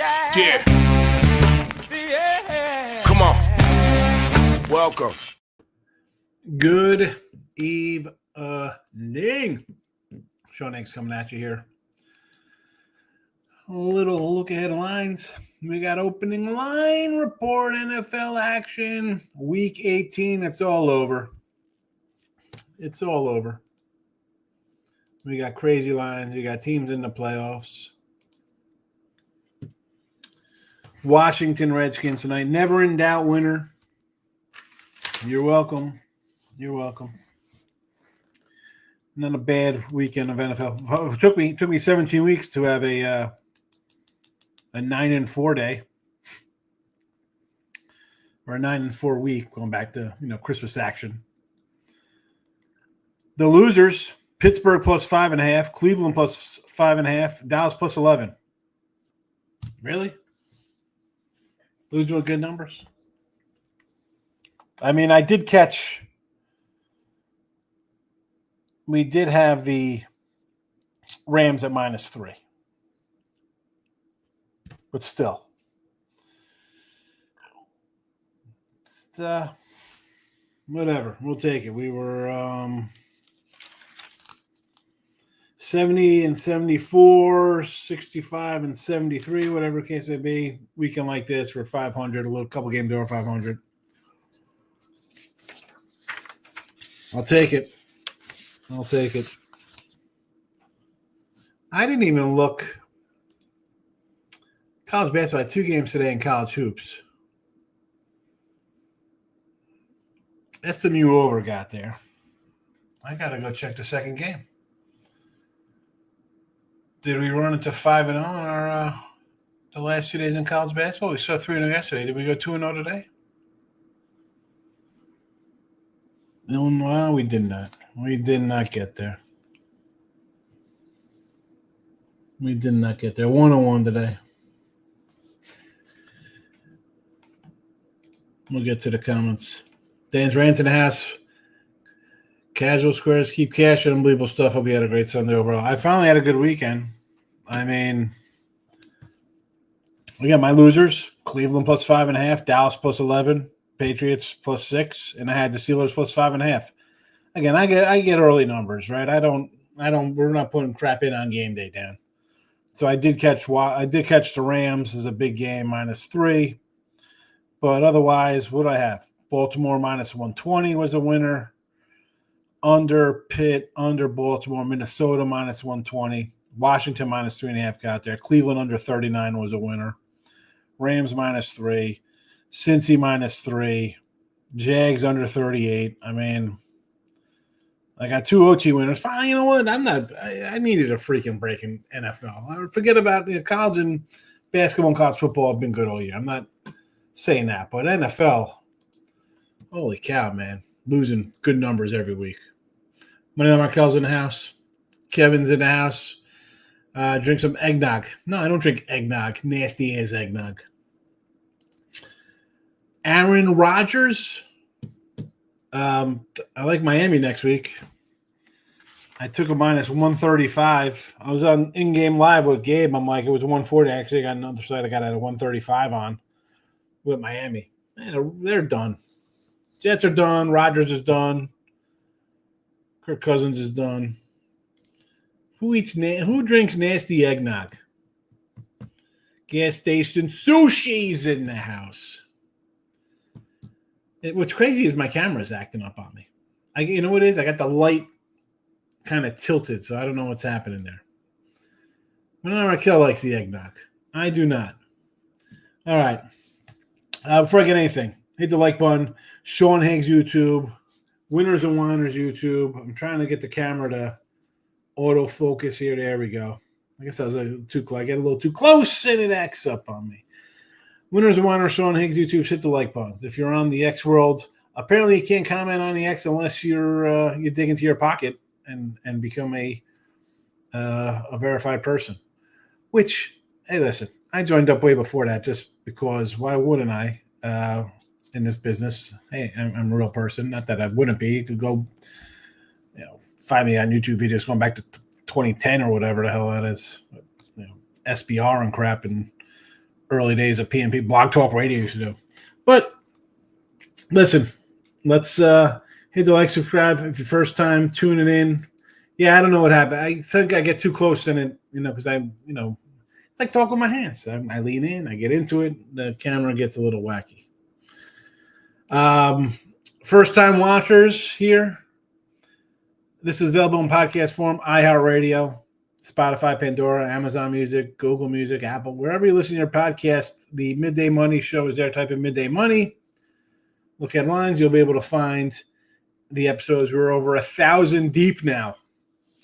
Yeah. Come on. Welcome. Good evening. Sean Higgs coming at you here. A little look ahead of lines. We got opening line report, NFL action, week 18. It's all over. It's all over. We got crazy lines. We got teams in the playoffs. Washington Redskins tonight. Never in doubt winner. You're welcome. You're welcome. Not a bad weekend of NFL. It took me 17 weeks to have a 9-4 day, or a 9-4 week, going back to Christmas action. The losers: Pittsburgh plus 5.5, Cleveland plus 5.5, Dallas plus 11. Really? Those were good numbers. I mean, I did catch. We did have the Rams at -3. But still. It's, whatever. We'll take it. We were 70 and 74, 65 and 73, whatever the case may be. Weekend like this, we're 500, a couple games over 500. I'll take it. I'll take it. I didn't even look. College basketball, 2 games today in college hoops. SMU over got there. I got to go check the second game. Did we run into 5-0 in our the last 2 days in college basketball? We saw 3-0 yesterday. Did we go 2-0 today? No, we did not. We did not get there. We did not get there. 1-1 today. We'll get to the comments. Dan's rants in the house. Casual squares, keep cash, unbelievable stuff. Hope you had a great Sunday overall. I finally had a good weekend. I mean, we got my losers: Cleveland plus 5.5, Dallas plus 11, Patriots plus 6, and I had the Steelers plus 5.5. Again, I get early numbers, right? We're not putting crap in on game day, Dan. So I did catch the Rams as a big game, -3. But otherwise, what do I have? Baltimore -120 was a winner. Under Pitt, under Baltimore, Minnesota -120. Washington -3.5 got there. Cleveland under 39 was a winner. Rams -3. Cincy -3. Jags under 38. I mean, I got 2 OT winners. Fine, you know what? I needed a freaking break in NFL. Forget about college and basketball and college football have been good all year. I'm not saying that, but NFL, holy cow, man. Losing good numbers every week. Money Markel's in the house. Kevin's in the house. Drink some eggnog. No, I don't drink eggnog. Nasty ass eggnog. Aaron Rodgers. I like Miami next week. I took a -135. I was on in-game live with Gabe. I'm like, it was 140. Actually, I got another side. I got at a 135 on with Miami. Man, they're done. Jets are done. Rodgers is done. Kirk Cousins is done. Who drinks nasty eggnog? Gas station sushi's in the house. What's crazy is my camera's acting up on me. You know what it is? I got the light kind of tilted, so I don't know what's happening there. Raquel likes the eggnog. I do not. All right. Before I get anything, hit the like button. Sean Higgs YouTube. Winners and Whiners YouTube. I'm trying to get the camera to autofocus here. There we go. I guess I was too close. I get a little too close, and it acts up on me. Winners and Whiners, Sean Higgs YouTube. Hit the like buttons. If you're on the X world, apparently you can't comment on the X unless you dig into your pocket and become a verified person. Which, hey, listen, I joined up way before that just because why wouldn't I? In this business, hey, I'm a real person. Not that I wouldn't be. You could go, find me on YouTube videos going back to 2010 or whatever the hell that is. SBR and crap, and early days of PNP Blog Talk Radio used to do. But listen, let's hit the like, subscribe if you're first time tuning in. Yeah, I don't know what happened. I think I get too close in it, because it's like talking with my hands. I lean in, I get into it, the camera gets a little wacky. First time watchers here. This is available in podcast form, iHeartRadio, Spotify, Pandora, Amazon Music, Google Music, Apple, wherever you listen to your podcast. The Midday Money Show is there. Type in Midday Money. Look at lines. You'll be able to find the episodes. We're over 1,000 deep now.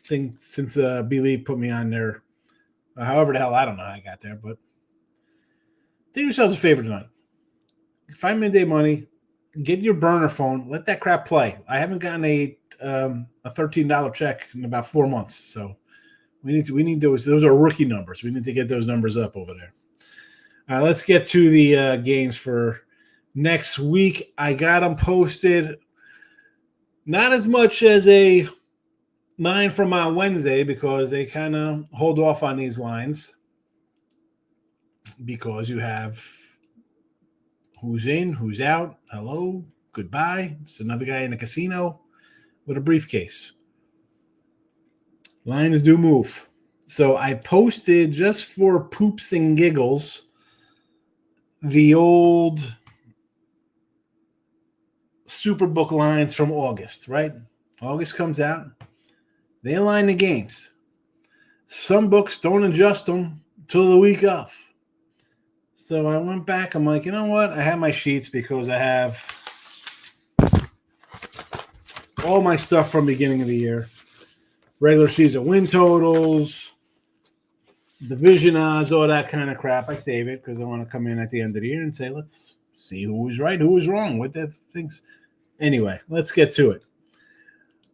Since Believe put me on there. However the hell, I don't know how I got there, but do yourselves a favor tonight. Find Midday Money. Get your burner phone. Let that crap play. I haven't gotten a $13 check in about 4 months, so we need those. Those are rookie numbers. We need to get those numbers up over there. All right, let's get to the games for next week. I got them posted. Not as much as a 9 from on Wednesday because they kind of hold off on these lines because you have who's in, who's out, hello, goodbye. It's another guy in a casino with a briefcase. Lines do move. So I posted just for poops and giggles the old Superbook lines from August, right? August comes out. They align the games. Some books don't adjust them till the week of. So I went back. I'm like, you know what? I have my sheets because I have all my stuff from beginning of the year. Regular season win totals, division odds, all that kind of crap. I save it because I want to come in at the end of the year and say, let's see who was right, who was wrong, what that things. Anyway, let's get to it.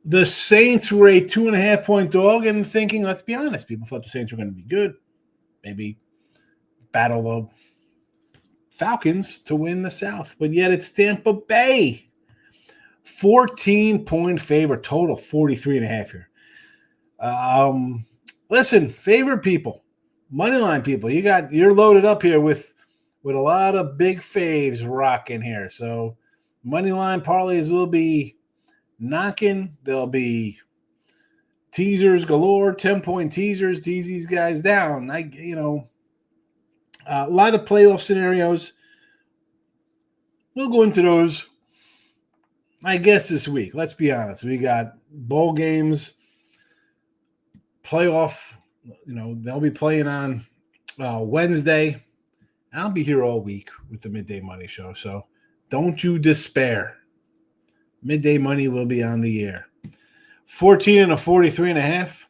The Saints were a 2.5-point dog, and thinking, let's be honest, people thought the Saints were going to be good. Maybe battle the Falcons to win the South. But yet it's Tampa Bay. 14-point favorite, total 43.5 here. Listen, favorite people, moneyline people, you're loaded up here with a lot of big faves rocking here. So moneyline parlays will be knocking. There'll be teasers galore, 10-point teasers, tease these guys down. A lot of playoff scenarios. We'll go into those, I guess, this week. Let's be honest. We got bowl games, playoff. They'll be playing on Wednesday. I'll be here all week with the Midday Money Show, so don't you despair. Midday Money will be on the air. 14 and a 43.5.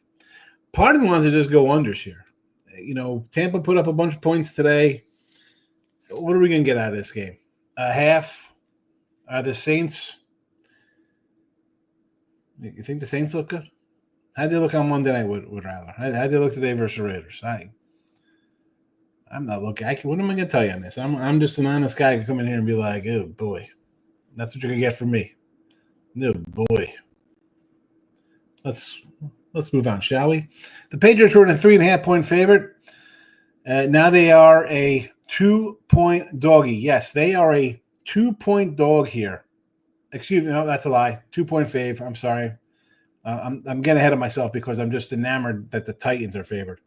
Part of me wants to just go unders here. Tampa put up a bunch of points today. What are we going to get out of this game? A half? Are the Saints? You think the Saints look good? How'd they look on Monday night with Rattler? How'd they look today versus the Raiders? I'm not looking. What am I going to tell you on this? I'm just an honest guy who can come in here and be like, oh, boy. That's what you're going to get from me. Oh, boy. Let's move on, shall we? The Patriots were in a 3.5-point favorite. Now they are a 2-point doggy. Yes, they are a 2-point dog here. Excuse me. No, that's a lie. 2-point fave. I'm sorry. I'm getting ahead of myself because I'm just enamored that the Titans are favored.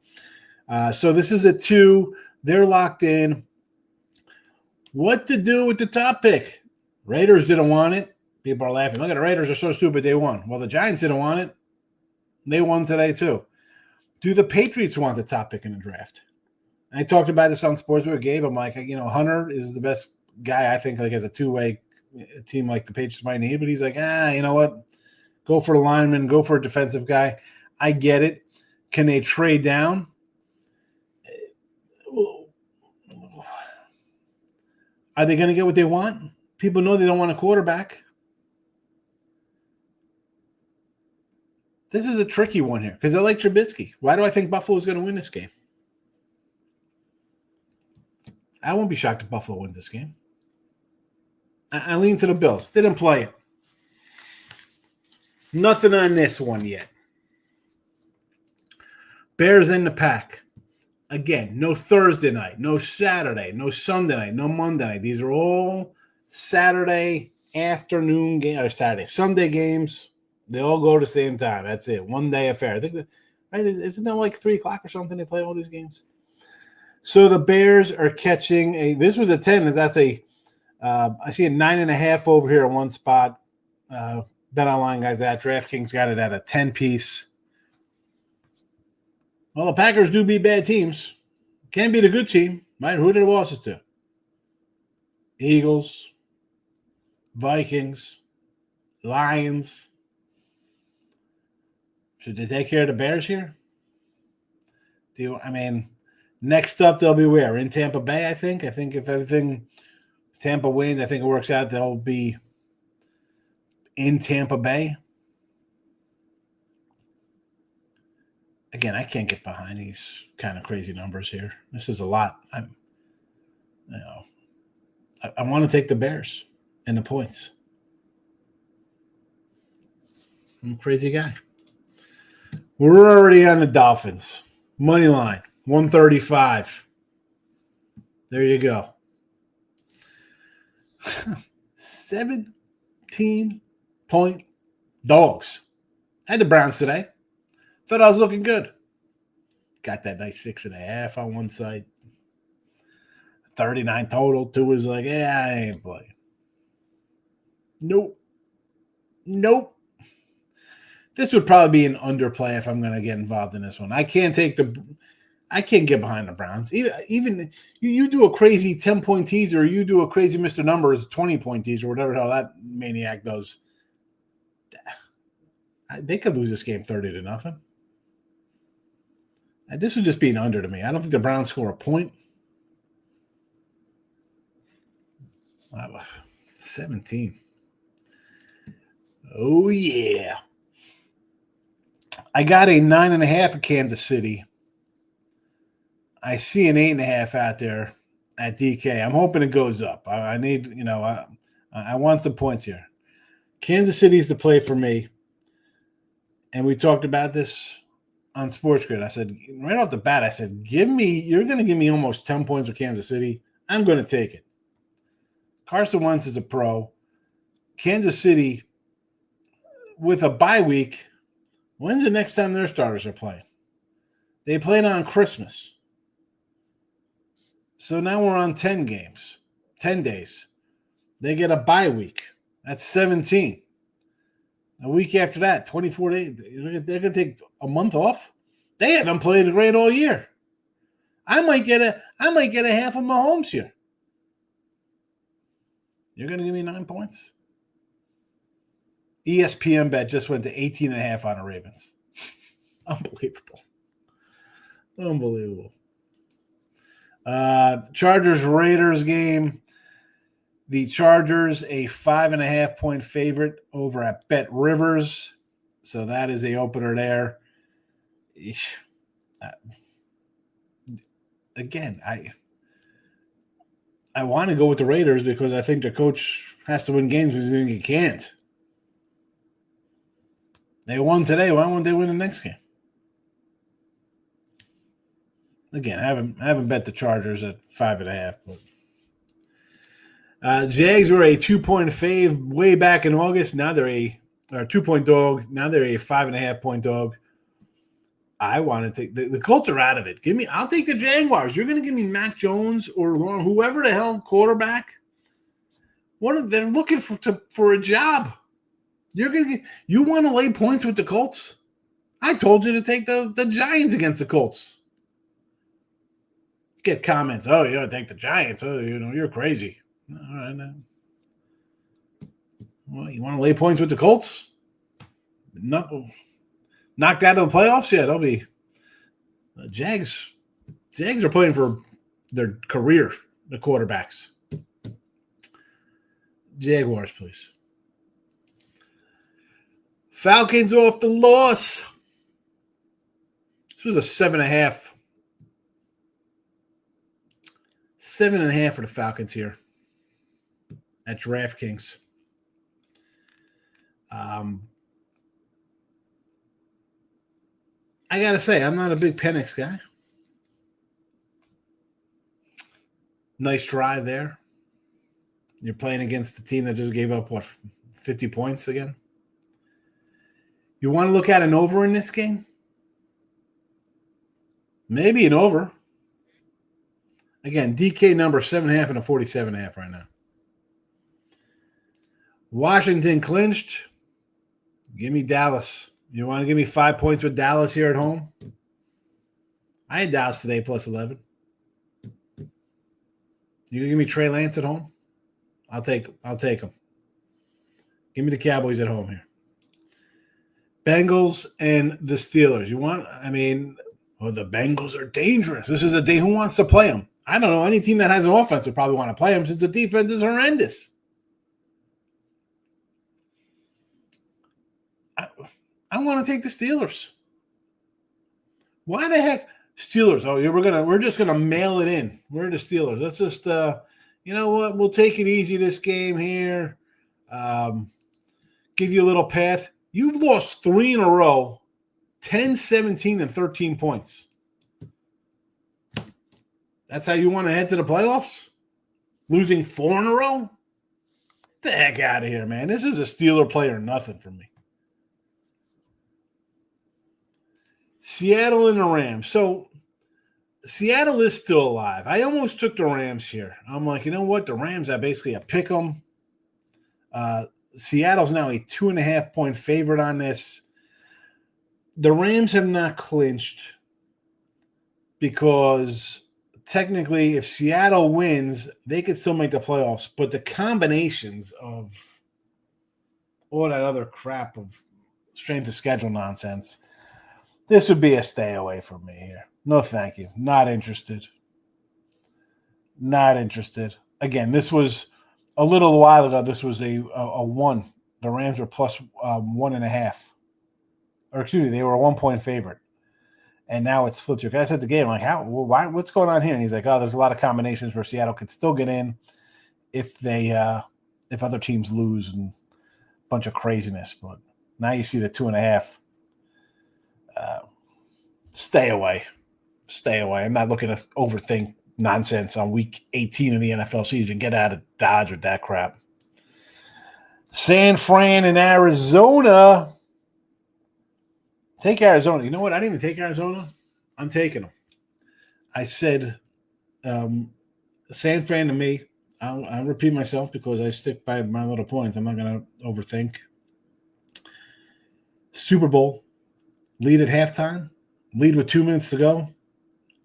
So this is a 2. They're locked in. What to do with the top pick? Raiders didn't want it. People are laughing. Look at the Raiders are so stupid. They won. Well, the Giants didn't want it. They won today too. Do the Patriots want the top pick in the draft? I talked about this on Sports with Gabe. I'm like, Hunter is the best guy I think as a two-way team like the Patriots might need. But he's like, you know what? Go for a lineman. Go for a defensive guy. I get it. Can they trade down? Are they going to get what they want? People know they don't want a quarterback. This is a tricky one here because I like Trubisky. Why do I think Buffalo is going to win this game? I won't be shocked if Buffalo wins this game. I lean to the Bills. Didn't play it. Nothing on this one yet. Bears in the pack. Again, no Thursday night, no Saturday, no Sunday night, no Monday night. These are all Saturday afternoon game or Sunday games. They all go at the same time. That's it. 1 day affair. I think right? Isn't that like 3:00 or something? They play all these games. So the Bears are catching a. This was a 10. That's a. I see a 9.5 over here in one spot. Bet online got that. DraftKings got it at a 10 piece. Well, the Packers do beat bad teams. Can't beat a good team, right? Who did the losses to? Eagles, Vikings, Lions. Should they take care of the Bears here? Next up they'll be where? In Tampa Bay, I think. I think if Tampa wins, I think it works out, they'll be in Tampa Bay. Again, I can't get behind these kind of crazy numbers here. This is a lot. I want to take the Bears and the points. I'm a crazy guy. We're already on the Dolphins. Money line, 135. There you go. 17-point dogs. Had the Browns today. Thought I was looking good. Got that nice 6.5 on one side. 39 total. Two was like, yeah, I ain't playing. Nope. This would probably be an underplay if I'm going to get involved in this one. I can't get behind the Browns. Even you do a crazy 10-point teaser, or you do a crazy Mr. Numbers 20-point teaser, or whatever the hell that maniac does. They could lose this game 30-0. This would just be an under to me. I don't think the Browns score a point. 17. Oh, yeah. I got a 9.5 at Kansas City. I see an 8.5 out there at DK. I'm hoping it goes up. I need, I want some points here. Kansas City is the play for me. And we talked about this on Sports Grid. I said, right off the bat, you're going to give me almost 10 points with Kansas City. I'm going to take it. Carson Wentz is a pro. Kansas City, with a bye week, when's the next time their starters are playing? They played on Christmas. So now we're on 10 games, 10 days. They get a bye week. That's 17. A week after that, 24 days. They're going to take a month off. They haven't played great all year. I might get a half of Mahomes here. You're going to give me 9 points? ESPN bet just went to 18.5 on the Ravens. Unbelievable. Chargers-Raiders game. The Chargers, a 5.5-point favorite over at Bet Rivers. So that is a opener there. Again, I want to go with the Raiders because I think the coach has to win games because he can't. They won today. Why won't they win the next game? Again, I haven't bet the Chargers at 5.5, but Jags were a 2-point fave way back in August. Now they're a 2-point dog. Now they're a 5.5-point dog. I want to take the Colts are out of it. I'll take the Jaguars. You're going to give me Mac Jones or whoever the hell quarterback. They're looking for a job. You want to lay points with the Colts? I told you to take the Giants against the Colts. Get comments. Oh, yeah, take the Giants. Oh, you're crazy. All right. Well, you want to lay points with the Colts? Knocked out of the playoffs? Yeah, they'll be. Jags are playing for their career, the quarterbacks. Jaguars, please. Falcons off the loss. This was a 7.5. 7.5 for the Falcons here at DraftKings. I got to say, I'm not a big Penix guy. Nice drive there. You're playing against the team that just gave up, 50 points again? You want to look at an over in this game? Maybe an over. Again, DK number 7.5 and a 47.5 right now. Washington clinched. Give me Dallas. You want to give me 5 points with Dallas here at home? I had Dallas today plus 11. You gonna give me Trey Lance at home? I'll take him. Give me the Cowboys at home here. Bengals and the Steelers. The Bengals are dangerous. This is a day. Who wants to play them? I don't know. Any team that has an offense would probably want to play them since the defense is horrendous. I want to take the Steelers. Why the heck? Steelers. Oh, we're just gonna mail it in. We're the Steelers. Let's just you know what? We'll take it easy this game here. Give you a little path. You've lost 3 in a row, 10, 17, and 13 points. That's how you want to head to the playoffs? Losing 4 in a row? Get the heck out of here, man. This is a Steeler play or nothing for me. Seattle and the Rams. So Seattle is still alive. I almost took the Rams here. I'm like, you know what? The Rams are basically a pick 'em. Seattle's now a 2.5-point favorite on this. The Rams have not clinched because technically if Seattle wins, they could still make the playoffs. But the combinations of all that other crap of strength of schedule nonsense, this would be a stay away from me here. No, thank you. Not interested. Not interested. Again, this was a little while ago. This was a 1. The Rams were plus 1.5. Or excuse me, they were a 1-point favorite. And now it's flipped. I said the game, like, what's going on here? And he's like, there's a lot of combinations where Seattle could still get in if other teams lose and a bunch of craziness. But now you see the 2.5. Stay away. Stay away. I'm not looking to overthink nonsense on week 18 of the NFL season. Get out of Dodge with that crap. San Fran and Arizona. Take Arizona. You know what? I didn't even take Arizona. I'm taking them. I said San Fran to me. I'll repeat myself because I stick by my little points. I'm not going to overthink. Super Bowl. Lead at halftime. Lead with 2 minutes to go.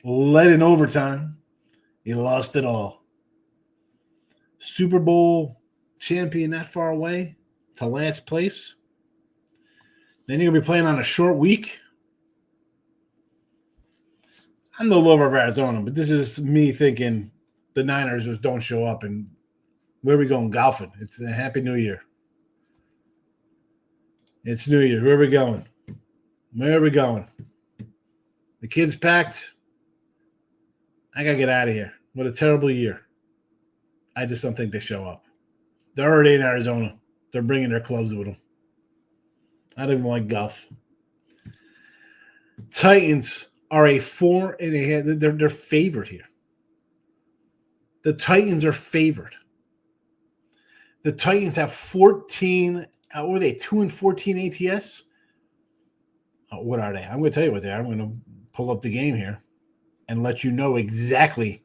Led in overtime. You lost it all. Super Bowl champion that far away to last place. Then you're going to be playing on a short week. I'm no lover of Arizona, but this is me thinking the Niners just don't show up. And where are we going golfing? It's a Happy New Year. It's New Year. Where are we going? Where are we going? The kids packed. I got to get out of here. What a terrible year. I just don't think they show up. They're already in Arizona. They're bringing their clothes with them. I don't even like golf. Titans are a 4.5. They're favored here. The Titans are favored. The Titans have 14. What are they? 2-14 ATS. What are they? I'm going to tell you what they are. I'm going to pull up the game here and let you know exactly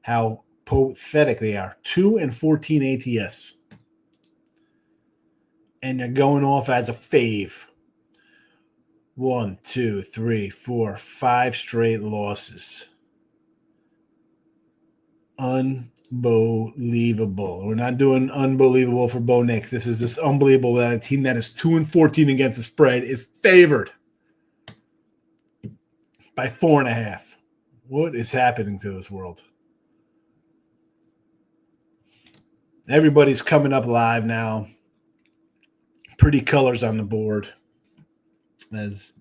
how pathetic they are. 2-14 ATS. And they're going off as a fave. 1, 2, 3, 4, 5 straight losses. Unbelievable. We're not doing unbelievable for Bo Nix. This is just unbelievable that a team that is 2-14 against the spread is favored by 4.5. What is happening to this world? Everybody's coming up live now. Pretty colors on the board as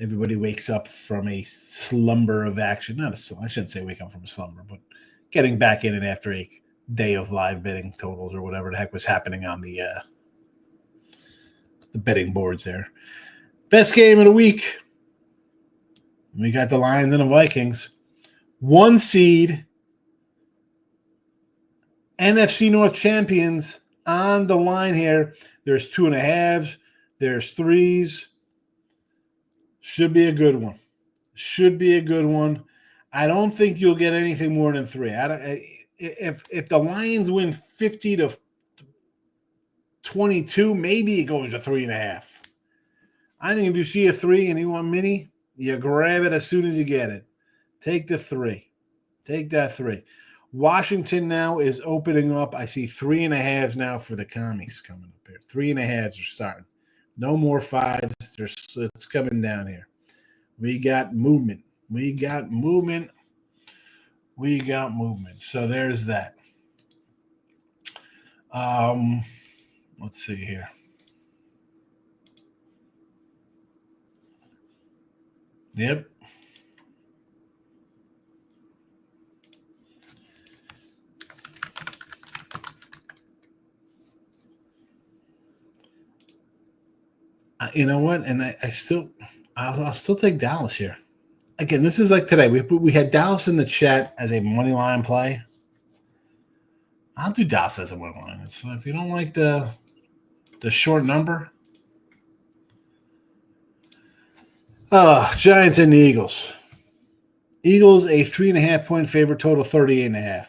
everybody wakes up from a slumber of action. I shouldn't say wake up from a slumber, but getting back in it after a day of live betting totals or whatever the heck was happening on the betting boards there. Best game of the week. We got the Lions and the Vikings. 1 seed NFC North champions on the line here. There's 2.5s. There's 3s. Should be a good one. Should be a good one. I don't think you'll get anything more than 3. If the Lions win 50-22, maybe it goes to 3.5. I think if you see a 3 and you want mini, you grab it as soon as you get it. Take the 3. Take that 3. Washington now is opening up. I see 3.5s now for the commies coming up here. 3.5s are starting. No more 5s. It's coming down here. We got movement. We got movement. We got movement. So there's that. Let's see here. Yep. You know what? And I'll still take Dallas here. Again, this is like today. We had Dallas in the chat as a money line play. I'll do Dallas as a money line. It's if you don't like the short number. Giants and the Eagles. Eagles a 3.5 point favorite, total 38.5.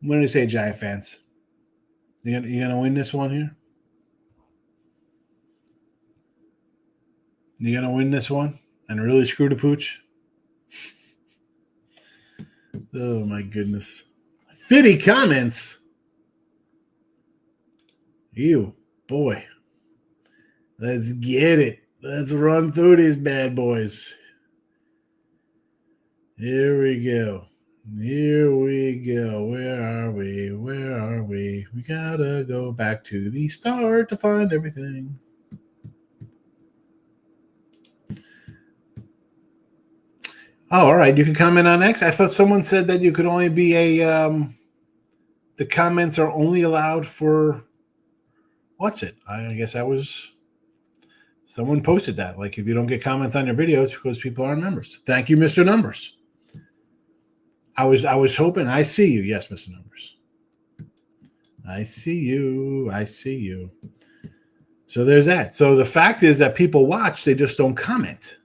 What do you say, Giant fans? You gonna win this one here? You gonna win this one and really screw the pooch? Oh my goodness. Fitty comments. You boy. Let's get it. Let's run through these bad boys. Here we go. Here we go. Where are we? Where are we? We gotta go back to the start to find everything. Oh, all right. You can comment on X. I thought someone said that you could only be the comments are only allowed for what's it? I guess someone posted that. Like if you don't get comments on your videos because people aren't members. Thank you, Mr. Numbers. I was hoping. I see you. Yes, Mr. Numbers. I see you. I see you. So there's that. So the fact is that people watch, they just don't comment.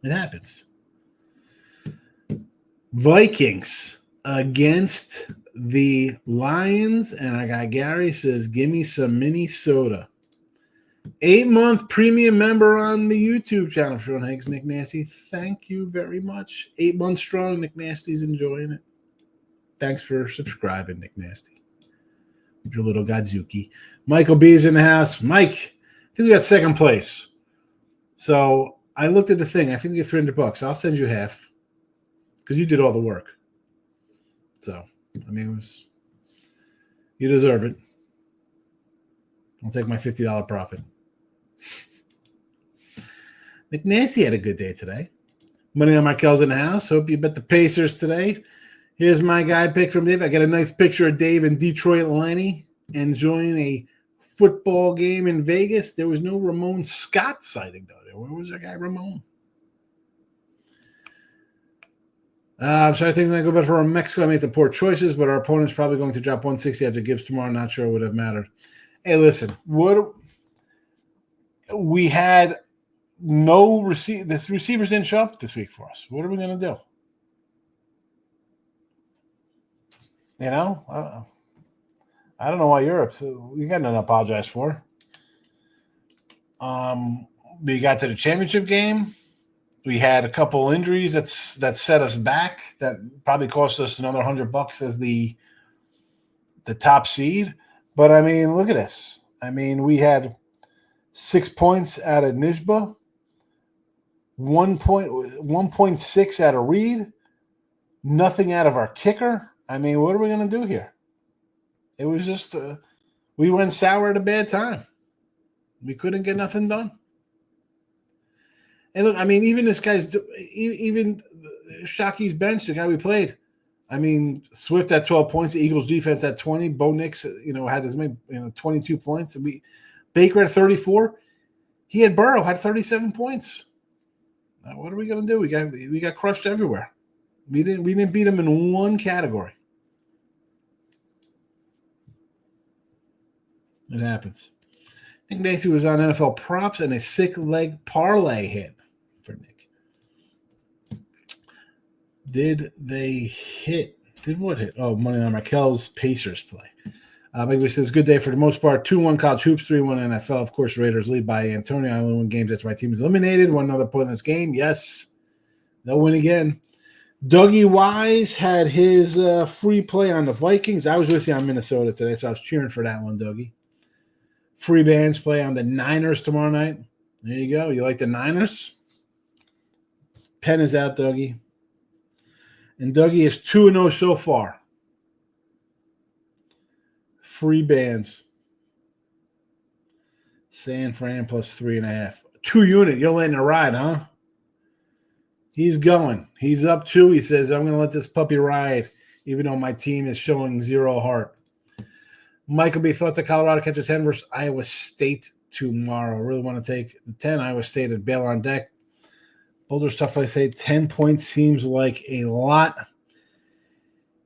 It happens. Vikings against the Lions. And I got Gary says, give me some Minnesota. 8-month premium member on the YouTube channel, Sean Higgs, Nick Nasty. Thank you very much. 8 months strong. Nick Nasty's enjoying it. Thanks for subscribing, Nick Nasty. Your little Godzuki. Michael B is in the house. Mike, I think we got second place. So I looked at the thing. I think we get $300. I'll send you half because you did all the work. So, I mean, you deserve it. I'll take my $50 profit. Nick Nancy had a good day today. Money on Markel's in the house. Hope you bet the Pacers today. Here's my guy pick from Dave. I got a nice picture of Dave in Detroit Lenny enjoying a football game in Vegas. There was no Ramon Scott sighting, though. Where was that guy, Ramon? I'm sorry, things might go better for Mexico. I made some poor choices, but our opponent's probably going to drop 160 after Gibbs tomorrow. Not sure it would have mattered. Hey, listen, we had no the receivers didn't show up this week for us. What are we going to do? You know, I don't know why you're upset. You got nothing to apologize for. We got to the championship game. We had a couple injuries that set us back. That probably cost us another $100 as the top seed. But I mean, look at this. I mean, we had 6 points out of Nijba, 1.6 out of Reed, nothing out of our kicker. I mean, what are we going to do here? It was just we went sour at a bad time. We couldn't get nothing done. And look, I mean, even this guy's even Shocky's bench, the guy we played. I mean, Swift at 12 points, the Eagles defense at 20. Bo Nix, had as many, 22 points. And Baker at 34. He had Burrow had 37 points. What are we gonna do? We got crushed everywhere. We didn't beat them in one category. It happens. Nick Nacy was on NFL props and a sick leg parlay hit for Nick. Did they hit? Did what hit? Oh, money on Raquel's Pacers play. Maybe says good day for the most part. 2-1 college hoops, 3-1 NFL. Of course, Raiders lead by Antonio. I only win games. That's why my team is eliminated. One other point in this game. Yes, they'll win again. Dougie Wise had his free play on the Vikings. I was with you on Minnesota today, so I was cheering for that one, Dougie. Free bands play on the Niners tomorrow night. There you go. You like the Niners? Pen is out, Dougie. And Dougie is 2-0 so far. Free bands. San Fran plus 3.5. 2 unit. You're letting it ride, huh? He's going. He's up 2. He says, I'm going to let this puppy ride, even though my team is showing 0 heart. Michael B. thoughts of Colorado catch a 10 versus Iowa State tomorrow. I really want to take the 10. Iowa State at bail on deck. Boulder's tough play. Say 10 points seems like a lot.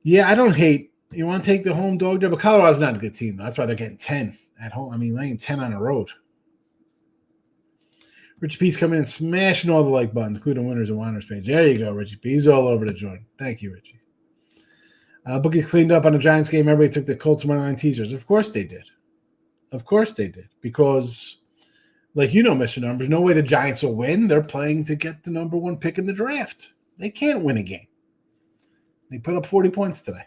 Yeah, I don't hate. You want to take the home dog there, but Colorado's not a good team. That's why they're getting 10 at home. I mean, laying 10 on the road. Richie P's coming in smashing all the like buttons, including winners and whiners page. There you go, Richie P. He's all over the joint. Thank you, Richie. Bookies cleaned up on the Giants game. Everybody took the Colts money line teasers. Of course they did. Of course they did. Because, like you know, Mr. Numbers, no way the Giants will win. They're playing to get the number 1 pick in the draft. They can't win a game. They put up 40 points today.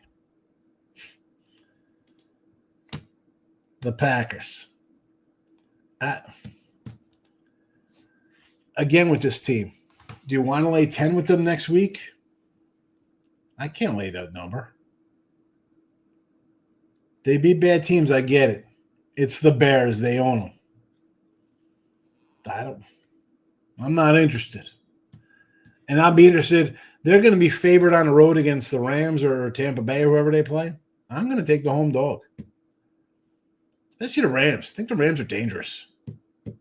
The Packers. Again with this team. Do you want to lay 10 with them next week? I can't lay that number. They beat bad teams. I get it. It's the Bears. They own them. I'm not interested. And I'll be interested. They're going to be favored on the road against the Rams or Tampa Bay or whoever they play. I'm going to take the home dog. Especially the Rams. I think the Rams are dangerous. I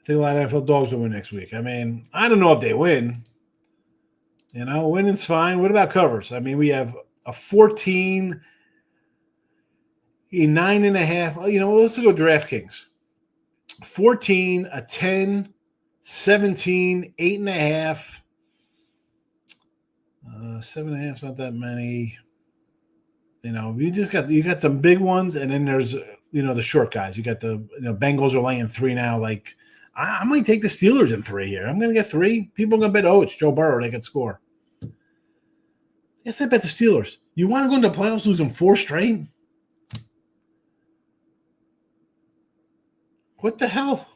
think a lot of NFL dogs will win next week. I mean, I don't know if they win. You know, winning's fine. What about covers? I mean, we have a 14, a 9.5. You know, let's go DraftKings. 14, a 10, 17, 8.5. 7.5 is not that many. You know, you got some big ones, and then there's the short guys. You got the Bengals are laying 3 now. Like I might take the Steelers in 3 here. I'm going to get 3. People are going to bet, it's Joe Burrow. They could score. Yes, I bet the Steelers. You want to go into the playoffs losing 4 straight? What the hell?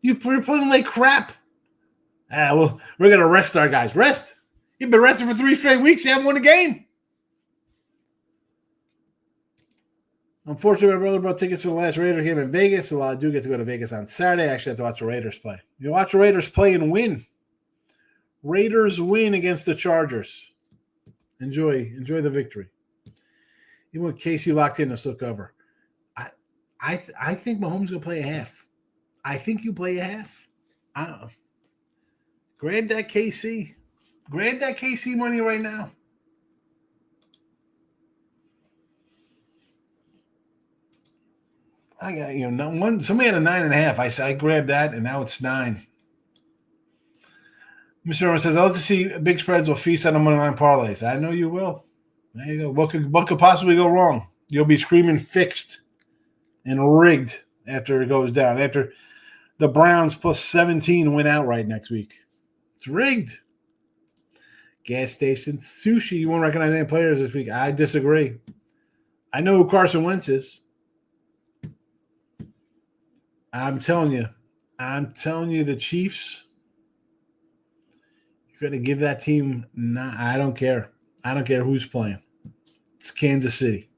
You're playing like crap. Well, we're going to rest our guys. Rest? You've been resting for 3 straight weeks. You haven't won a game. Unfortunately, my brother brought tickets for the last Raiders game in Vegas, so while I do get to go to Vegas on Saturday, I actually have to watch the Raiders play. You watch the Raiders play and win. Raiders win against the Chargers. Enjoy the victory. Even with Casey locked in, they'll still cover. I think Mahomes going to play a half. I think you play a half. Grab that KC. Grab that KC money right now. I got somebody had a 9.5. I grabbed that, and now it's 9. Mr. Norman says, I'd love to see big spreads will feast on the money line parlays. I know you will. There you go. What could possibly go wrong? You'll be screaming fixed and rigged after it goes down. After the Browns plus 17 win outright next week. It's rigged. Gas station sushi. You won't recognize any players this week. I disagree. I know who Carson Wentz is. I'm telling you, the Chiefs, you're going to give that team I don't care. I don't care who's playing. It's Kansas City.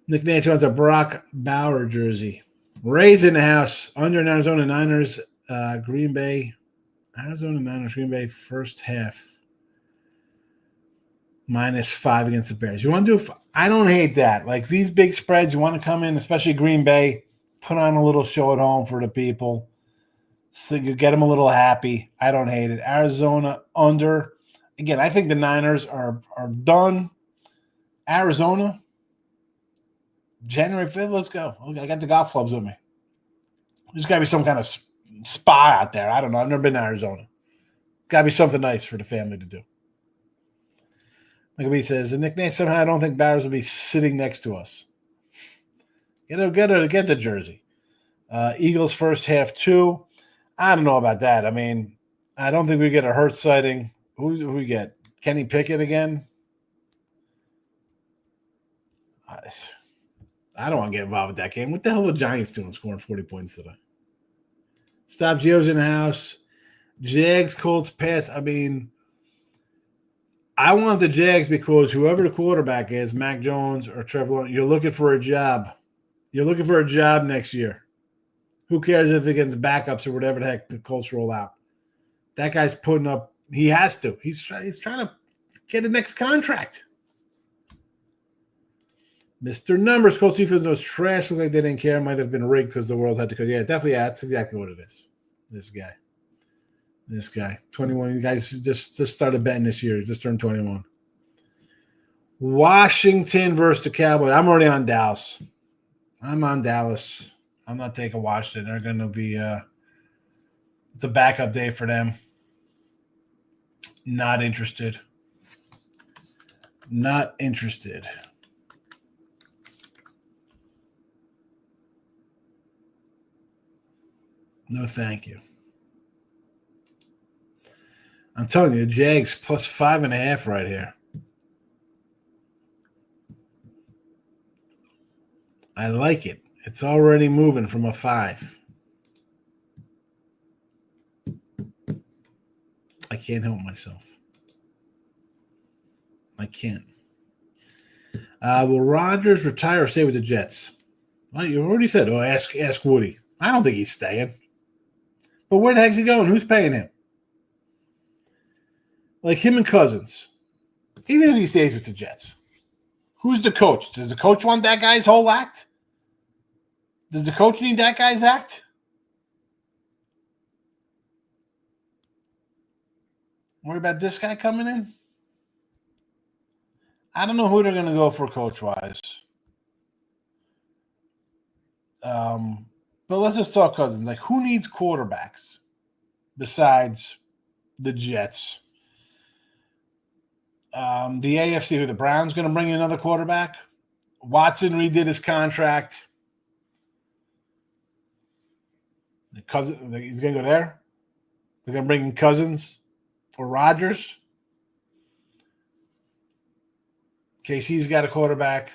Nick Nancy wants a Brock Bauer jersey. Rays in the house. Under in Arizona Niners, Green Bay. Arizona Niners, Green Bay, first half. -5 against the Bears. You want to do – I don't hate that. Like these big spreads, you want to come in, especially Green Bay, put on a little show at home for the people. So you get them a little happy. I don't hate it. Arizona under. Again, I think the Niners are done. Arizona, January 5th, let's go. Okay, I got the golf clubs with me. There's got to be some kind of spa out there. I don't know. I've never been to Arizona. Got to be something nice for the family to do. Like he says, the nickname, somehow I don't think Barrows will be sitting next to us. Get the jersey. Eagles first half 2. I don't know about that. I mean, I don't think we get a Hurt sighting. Who do we get? Kenny Pickett again? I don't want to get involved with that game. What the hell are the Giants doing scoring 40 points today? Stop Gio's in the house. Jags, Colts, pass. I mean, I want the Jags because whoever the quarterback is, Mac Jones or Trevor Lawrence, you're looking for a job. You're looking for a job next year. Who cares if it gets backups or whatever the heck the Colts roll out? That guy's putting up – he has to. He's trying to get a next contract. Mr. Numbers, Colts defense was trash. Looked like they didn't care. Might have been rigged because the world had to go. Yeah, definitely. Yeah, that's exactly what it is. This guy. 21. You guys just started betting this year. Just turned 21. Washington versus the Cowboys. I'm already on Dallas. I'm on Dallas. I'm not taking Washington. They're going to be it's a backup day for them. Not interested. Not interested. No, thank you. I'm telling you, the Jags plus 5.5 right here. I like it. It's already moving from a 5. I can't help myself. I can't. Will Rodgers retire or stay with the Jets? Well, you already said, ask Woody. I don't think he's staying. But where the heck's he going? Who's paying him? Like him and Cousins. Even if he stays with the Jets. Who's the coach? Does the coach want that guy's whole act? Does the coach need that guy's act? Worry about this guy coming in? I don't know who they're going to go for coach-wise. But let's just talk Cousins. Like, who needs quarterbacks besides the Jets? The AFC, who the Browns going to bring in another quarterback? Watson redid his contract. He's going to go there. They're going to bring in Cousins for Rodgers. KC's got a quarterback.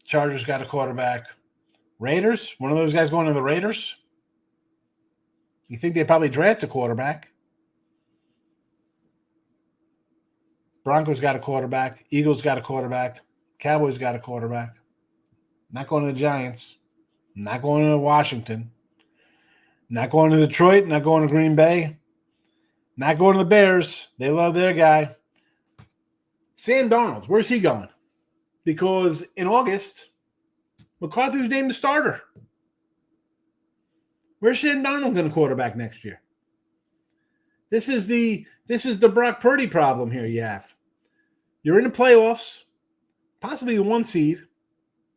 Chargers got a quarterback. Raiders, one of those guys going to the Raiders. You think they probably draft a quarterback? Broncos got a quarterback. Eagles got a quarterback. Cowboys got a quarterback. Not going to the Giants. Not going to Washington. Not going to Detroit. Not going to Green Bay. Not going to the Bears. They love their guy. Sam Darnold, where's he going? Because in August, McCarthy was named the starter. Where's Sam Darnold going to quarterback next year? This is the Brock Purdy problem here. You're in the playoffs, possibly the 1 seed.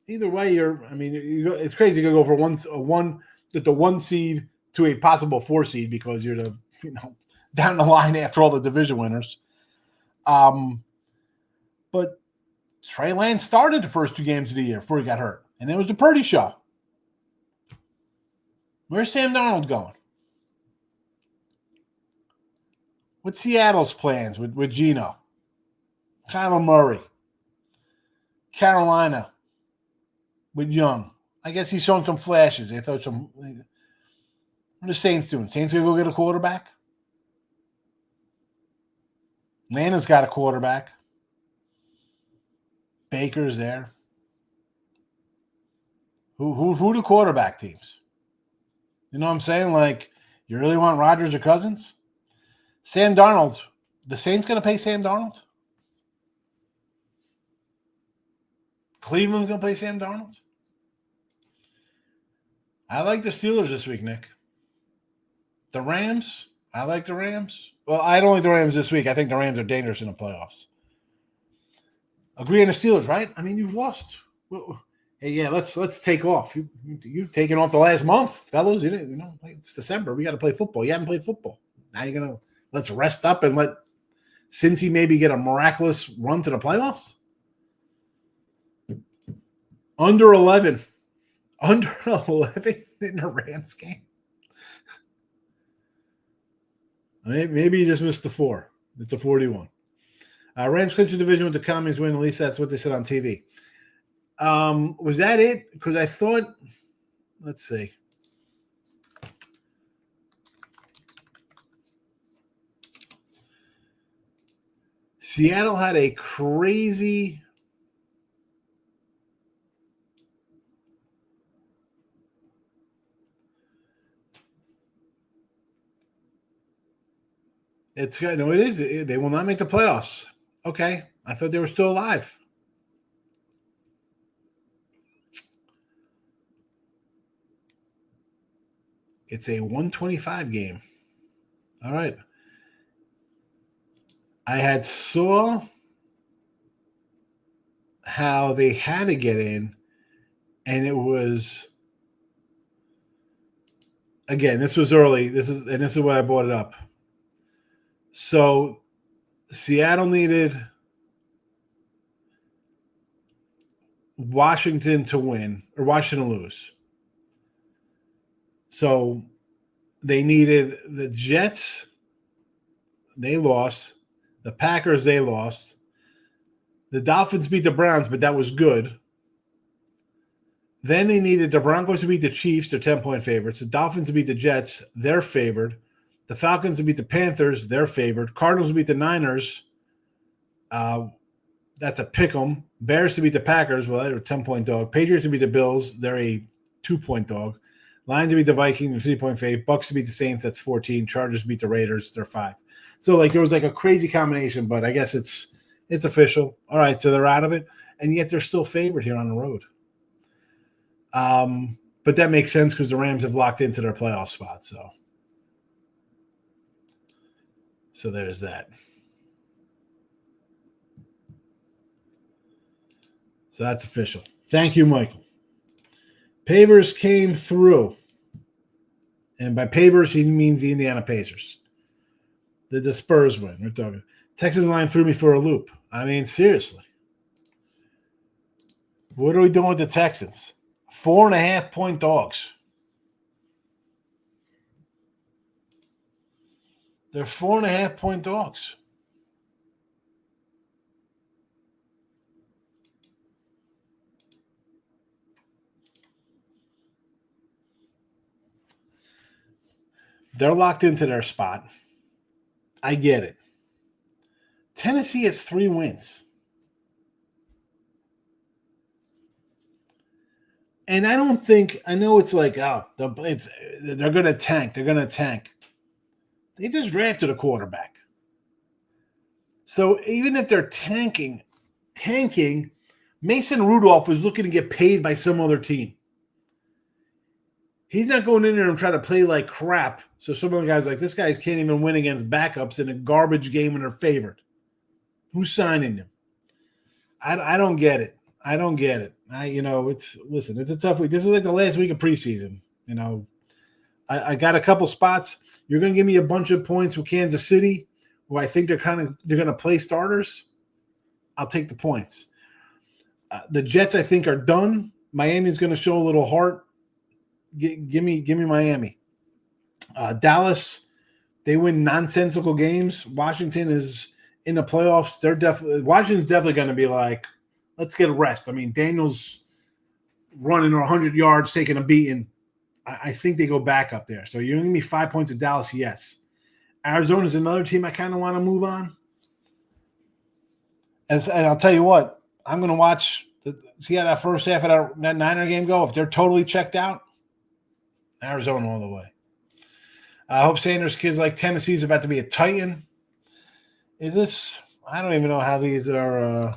Either way, it's crazy to go for the 1 seed to a possible 4 seed because you're down the line after all the division winners. But Trey Lance started the first 2 games of the year before he got hurt. And it was the Purdy show. Where's Sam Darnold going? What's Seattle's plans with Geno? Kyler Murray. Carolina with Young. I guess he's showing some flashes. They thought some. What are the Saints doing? Saints going to go get a quarterback? Atlanta's got a quarterback. Baker's there. Who the quarterback teams? You know what I'm saying? Like, you really want Rodgers or Cousins? Sam Darnold. The Saints going to pay Sam Darnold? Cleveland's going to pay Sam Darnold? I like the Steelers this week, Nick. The Rams, I like the Rams. Well, I don't like the Rams this week. I think the Rams are dangerous in the playoffs. Agree on the Steelers, right? I mean, you've lost. Well, hey, yeah, let's take off. You've taken off the last month, fellas. It's December. We got to play football. You haven't played football. Now you're gonna let's rest up and let Cincy maybe get a miraculous run to the playoffs. Under 11 in the Rams game. Maybe you just missed the 4. It's a 41. Rams clinch the division with the Commies win. At least that's what they said on TV. Was that it? Because I thought, let's see. Seattle had a crazy it is. They will not make the playoffs. Okay. I thought they were still alive. It's a 125 game. All right. I had saw how they had to get in, and it was again, this was early. This is what I brought it up. So Seattle needed Washington to win or Washington to lose. So they needed the Jets. They lost. The Packers, they lost. The Dolphins beat the Browns, but that was good. Then they needed the Broncos to beat the Chiefs, they're 10-point favorites. The Dolphins to beat the Jets, they're favored. The Falcons to beat the Panthers, they're favored. Cardinals to beat the Niners, that's a pick 'em. Bears to beat the Packers, well, they're a 10-point dog. Patriots to beat the Bills, they're a 2-point dog. Lions to beat the Vikings, 3-point fave. Bucs to beat the Saints, that's 14. Chargers to beat the Raiders, they're 5. So, there was a crazy combination, but I guess it's official. All right, so they're out of it, and yet they're still favored here on the road. But that makes sense because the Rams have locked into their playoff spot, so there's that. So that's official. Thank you, Michael. Pavers came through. And by Pavers, he means the Indiana Pacers. The Spurs win. We're talking. Texas line threw me for a loop. I mean, seriously. What are we doing with the Texans? 4.5-point dogs. They're 4.5-point dogs. They're locked into their spot. I get it. Tennessee has 3 wins. And I don't think – I know it's they're going to tank. They're going to tank. They just drafted a quarterback. So even if they're tanking, Mason Rudolph was looking to get paid by some other team. He's not going in there and trying to play like crap. So some of the guys this guys can't even win against backups in a garbage game when they're favored. Who's signing him? I don't get it. I don't get it. It's a tough week. This is the last week of preseason. I got a couple spots. You're going to give me a bunch of points with Kansas City, who I think they're going to play starters. I'll take the points. The Jets, I think, are done. Miami's going to show a little heart. Give me Miami. Dallas, they win nonsensical games. Washington is in the playoffs. Washington's definitely going to be let's get a rest. I mean, Daniel's running 100 yards, taking a beating. I think they go back up there. So you're going to give me 5 points with Dallas, yes. Arizona's another team I kind of want to move on. And I'll tell you what, I'm going to watch see how that first half of that Niner game go. If they're totally checked out, Arizona all the way. I hope Sanders' kids like Tennessee's about to be a Titan. Is this – I don't even know how these are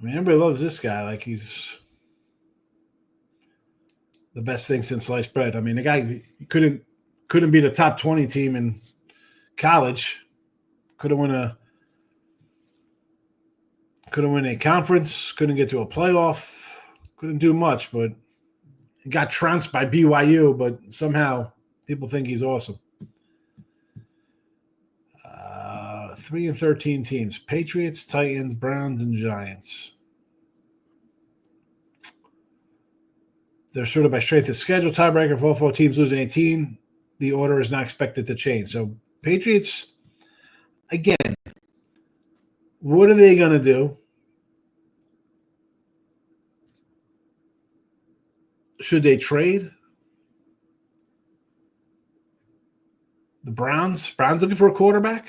mean, everybody loves this guy like he's the best thing since sliced bread. I mean, the guy couldn't beat a top 20 team in college. Couldn't win a conference. Couldn't get to a playoff. Couldn't do much, but he got trounced by BYU. But somehow people think he's awesome. 3-13 teams: Patriots, Titans, Browns, and Giants. They're sorted by strength of schedule. Tiebreaker: if all 4 teams lose 18, the order is not expected to change. So Patriots, again, what are they going to do? Should they trade? The Browns looking for a quarterback?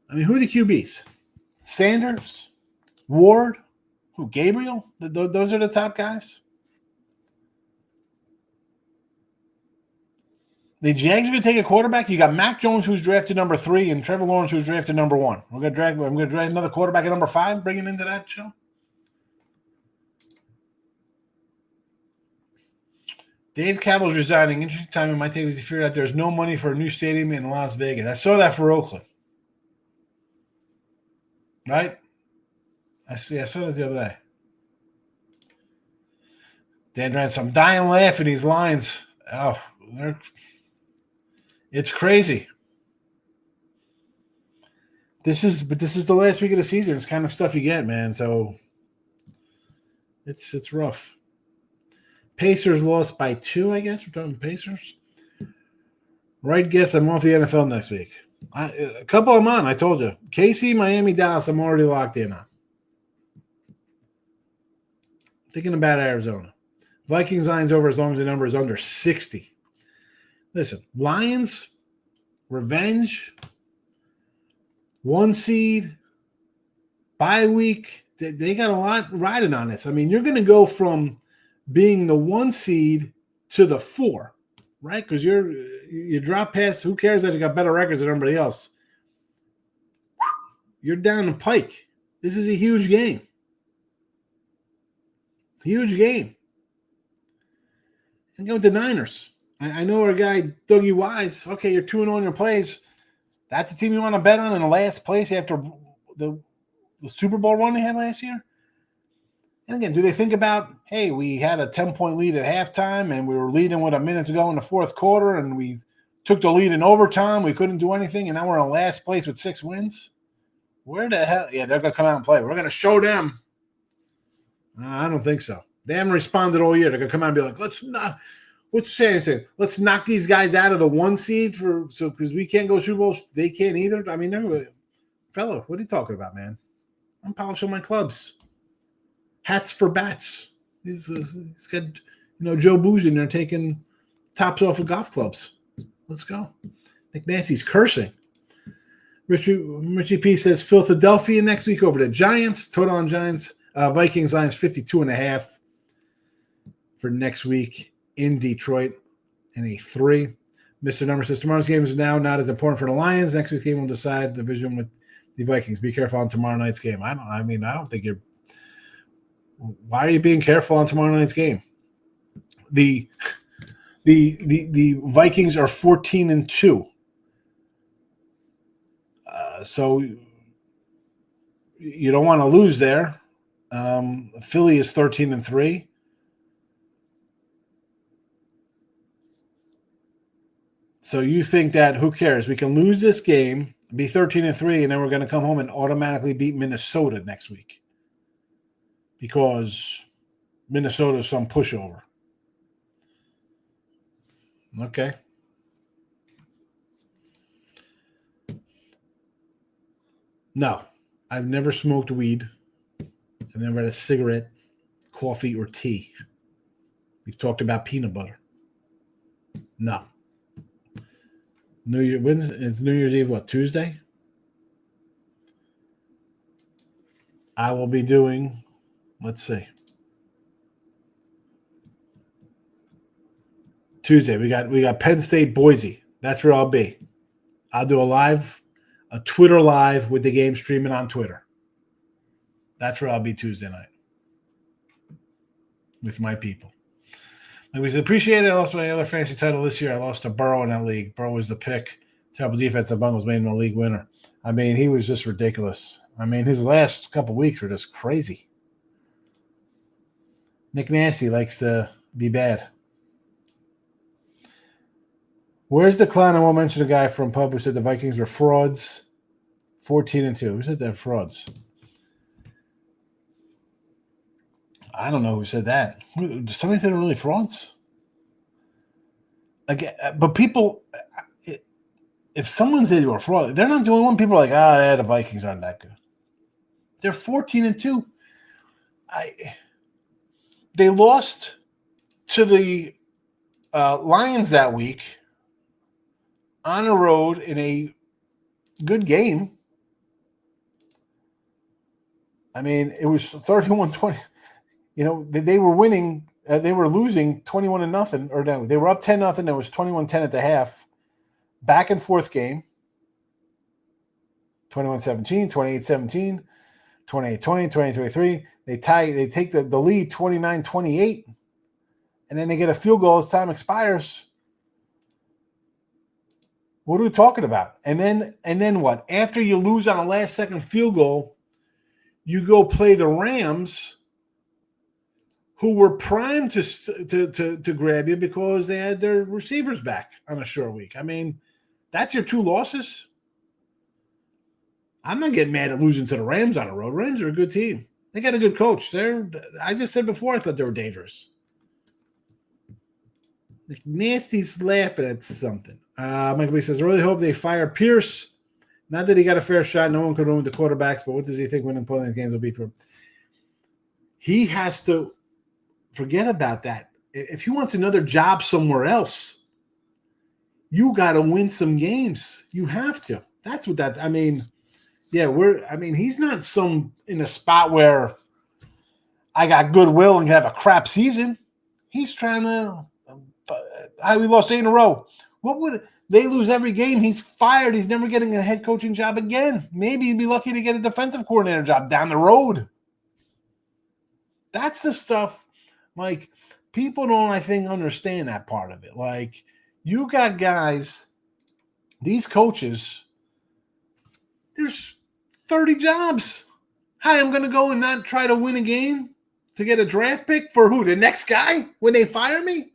I mean, who are the QBs? Sanders? Ward? Who? Gabriel? Those are the top guys? The Jags are going to take a quarterback. You got Mac Jones, who's drafted number 3, and Trevor Lawrence, who's drafted number 1. I'm going to drag another quarterback at number 5, bring him into that show. Dave Cavill's resigning. Interesting time in my take was he figured out there's no money for a new stadium in Las Vegas. I saw that for Oakland. Right? I saw that the other day. Dan Rance, I'm dying laughing these lines. Oh, it's crazy. This is the last week of the season. It's kind of stuff you get, man. So it's rough. Pacers lost by 2, I guess. We're talking Pacers. Right guess, I'm off the NFL next week. A couple I'm on, I told you. KC, Miami, Dallas, I'm already locked in on. Thinking about Arizona. Vikings, Lions over as long as the number is under 60. Listen, Lions, revenge, 1 seed, bye week. They got a lot riding on this. I mean, you're going to go from being the 1 seed to the 4, right? Because you drop past, who cares that you got better records than everybody else? You're down the pike. This is a huge game. Huge game. And go with the Niners. I know our guy, Dougie Wise. Okay, you're 2-0 on your plays. That's the team you want to bet on in the last place after the Super Bowl run they had last year? And again, do they think about, hey, we had a 10-point lead at halftime and we were leading with a minute to go in the fourth quarter and we took the lead in overtime. We couldn't do anything, and now we're in last place with 6 wins? Where the hell? Yeah, they're going to come out and play. We're going to show them. I don't think so. They haven't responded all year. They're going to come out and be like, let's knock these guys out of the 1 seed because we can't go Super Bowls. They can't either. I mean, fella, what are you talking about, man? I'm polishing my clubs. Hats for bats. He's got, Joe Bougie in there taking tops off of golf clubs. Let's go. Nick Nancy's cursing. Richie P says Philadelphia next week over the Giants. Total on Giants. Vikings, Lions 52.5 for next week in Detroit and a 3. Mr. Number says tomorrow's game is now not as important for the Lions. Next week's game will decide the division with the Vikings. Be careful on tomorrow night's game. I don't think you're. Why are you being careful on tomorrow night's game? The Vikings are 14-2. So you don't want to lose there. Philly is 13-3. So you think that who cares? We can lose this game, be 13-3, and then we're going to come home and automatically beat Minnesota next week because Minnesota is some pushover. Okay. No, I've never smoked weed. I've never had a cigarette, coffee, or tea. We've talked about peanut butter. No. It's New Year's Eve, what, Tuesday? I will be doing, let's see. Tuesday, we got Penn State, Boise. That's where I'll be. I'll do a Twitter live with the game streaming on Twitter. That's where I'll be Tuesday night with my people. Like we appreciate it. I lost my other fantasy title this year. I lost to Burrow in that league. Burrow was the pick. Terrible defense. The Bengals made him a league winner. I mean, he was just ridiculous. I mean, his last couple weeks were just crazy. Nick Nasty likes to be bad. Where's the clown? I won't mention the guy from Pub who said the Vikings were frauds. 14-2. Who said they're frauds? I don't know who said that. Somebody said they're really frauds? Again, but people, if someone said they were fraud, they're not the only one. People are like, the Vikings aren't that good. They're 14-2. They lost to the Lions that week on the road in a good game. I mean, it was 31-20. You know, they were winning. They were losing 21-0, or no, they were up 10-0. It was 21-10 at the half. Back and forth game. 21-17, 28-17, 28-20, 28-23. They tie. They take the lead 29-28, and then they get a field goal as time expires. What are we talking about? And then what? After you lose on a last-second field goal, you go play the Rams, who were primed to grab you because they had their receivers back on a short week. I mean, that's your two losses. I'm not getting mad at losing to the Rams on the road. Rams are a good team. They got a good coach. I just said before I thought they were dangerous. Nasty's laughing at something. Michael B says, I really hope they fire Pierce. Not that he got a fair shot. No one could ruin the quarterbacks, but what does he think winning pulling games will be for him? He has to forget about that. If he wants another job somewhere else, you got to win some games. You have to. That's what that. I mean, yeah, he's not in a spot where I got goodwill and have a crap season. He's trying to. We lost 8 in a row. What would they lose every game? He's fired. He's never getting a head coaching job again. Maybe he'd be lucky to get a defensive coordinator job down the road. That's the stuff. Like, people don't, I think, understand that part of it. Like, you got guys, these coaches, there's 30 jobs. Hi, I'm going to go and not try to win a game to get a draft pick for who? The next guy when they fire me?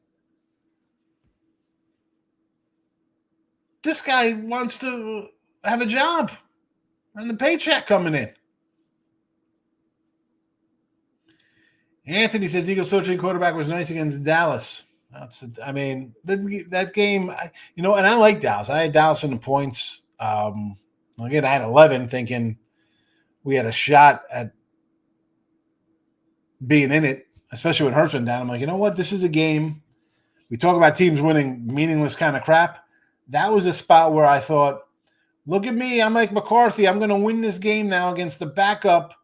This guy wants to have a job and the paycheck coming in. Anthony says Eagles switching quarterback was nice against Dallas. That game, and I like Dallas. I had Dallas in the points. Again, I had 11 thinking we had a shot at being in it, especially when Hurts went down. I'm like, you know what? This is a game. We talk about teams winning meaningless kind of crap. That was a spot where I thought, look at me. I'm Mike McCarthy. I'm going to win this game now against the backup.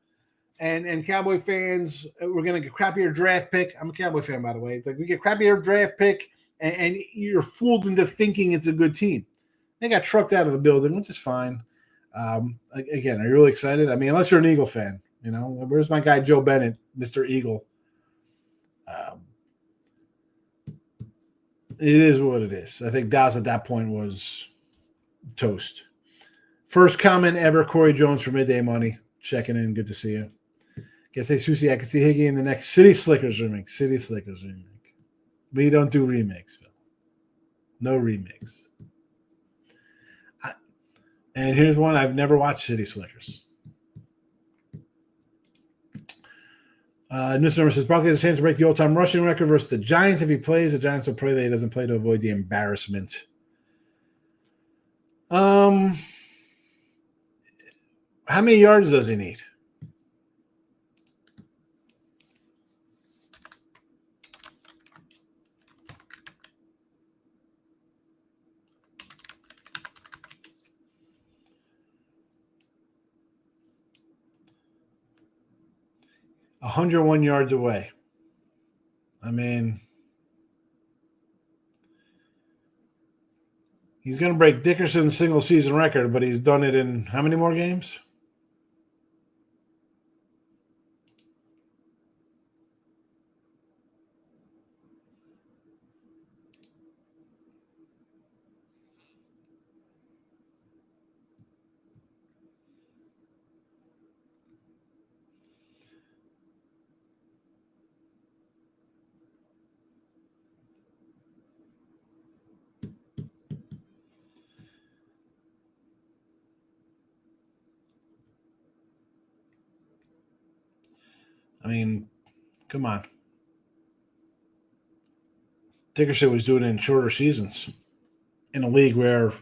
And Cowboy fans, we're going to get crappier draft pick. I'm a Cowboy fan, by the way. It's like we get crappier draft pick, and you're fooled into thinking it's a good team. They got trucked out of the building, which is fine. Again, are you really excited? I mean, unless you're an Eagle fan, where's my guy Joe Bennett, Mr. Eagle? It is what it is. I think Dallas at that point was toast. First comment ever, Corey Jones for Midday Money. Checking in. Good to see you. Guess hey, Susie, I can see Higgy in the next City Slickers remake. City Slickers remake. We don't do remakes, Phil. No remakes. And here's one. I've never watched City Slickers. News number says Broncos has a chance to break the all-time rushing record versus the Giants. If he plays, the Giants will pray that he doesn't play to avoid the embarrassment. How many yards does he need? A 101 yards away. I mean, He's going to break Dickerson's single season record, but he's done it in how many more games? I mean, come on. Dickerson was doing it in shorter seasons in a league where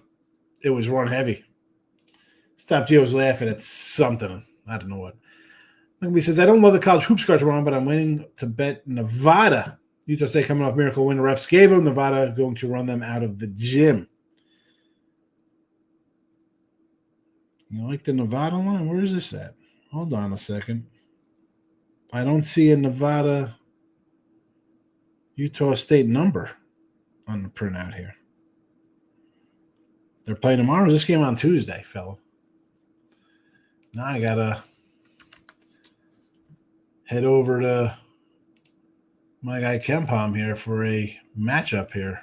it was run heavy. Stop Gio was laughing at something. I don't know what. He says, I don't love the college hoops cards wrong, but I'm waiting to bet Nevada. Utah State coming off miracle win. The refs gave them. Nevada going to run them out of the gym. You like the Nevada line? Where is this at? Hold on a second. I don't see a Nevada Utah State number on the printout here. They're playing tomorrow. This game on Tuesday, fella. Now I got to head over to my guy Kempom here for a matchup here.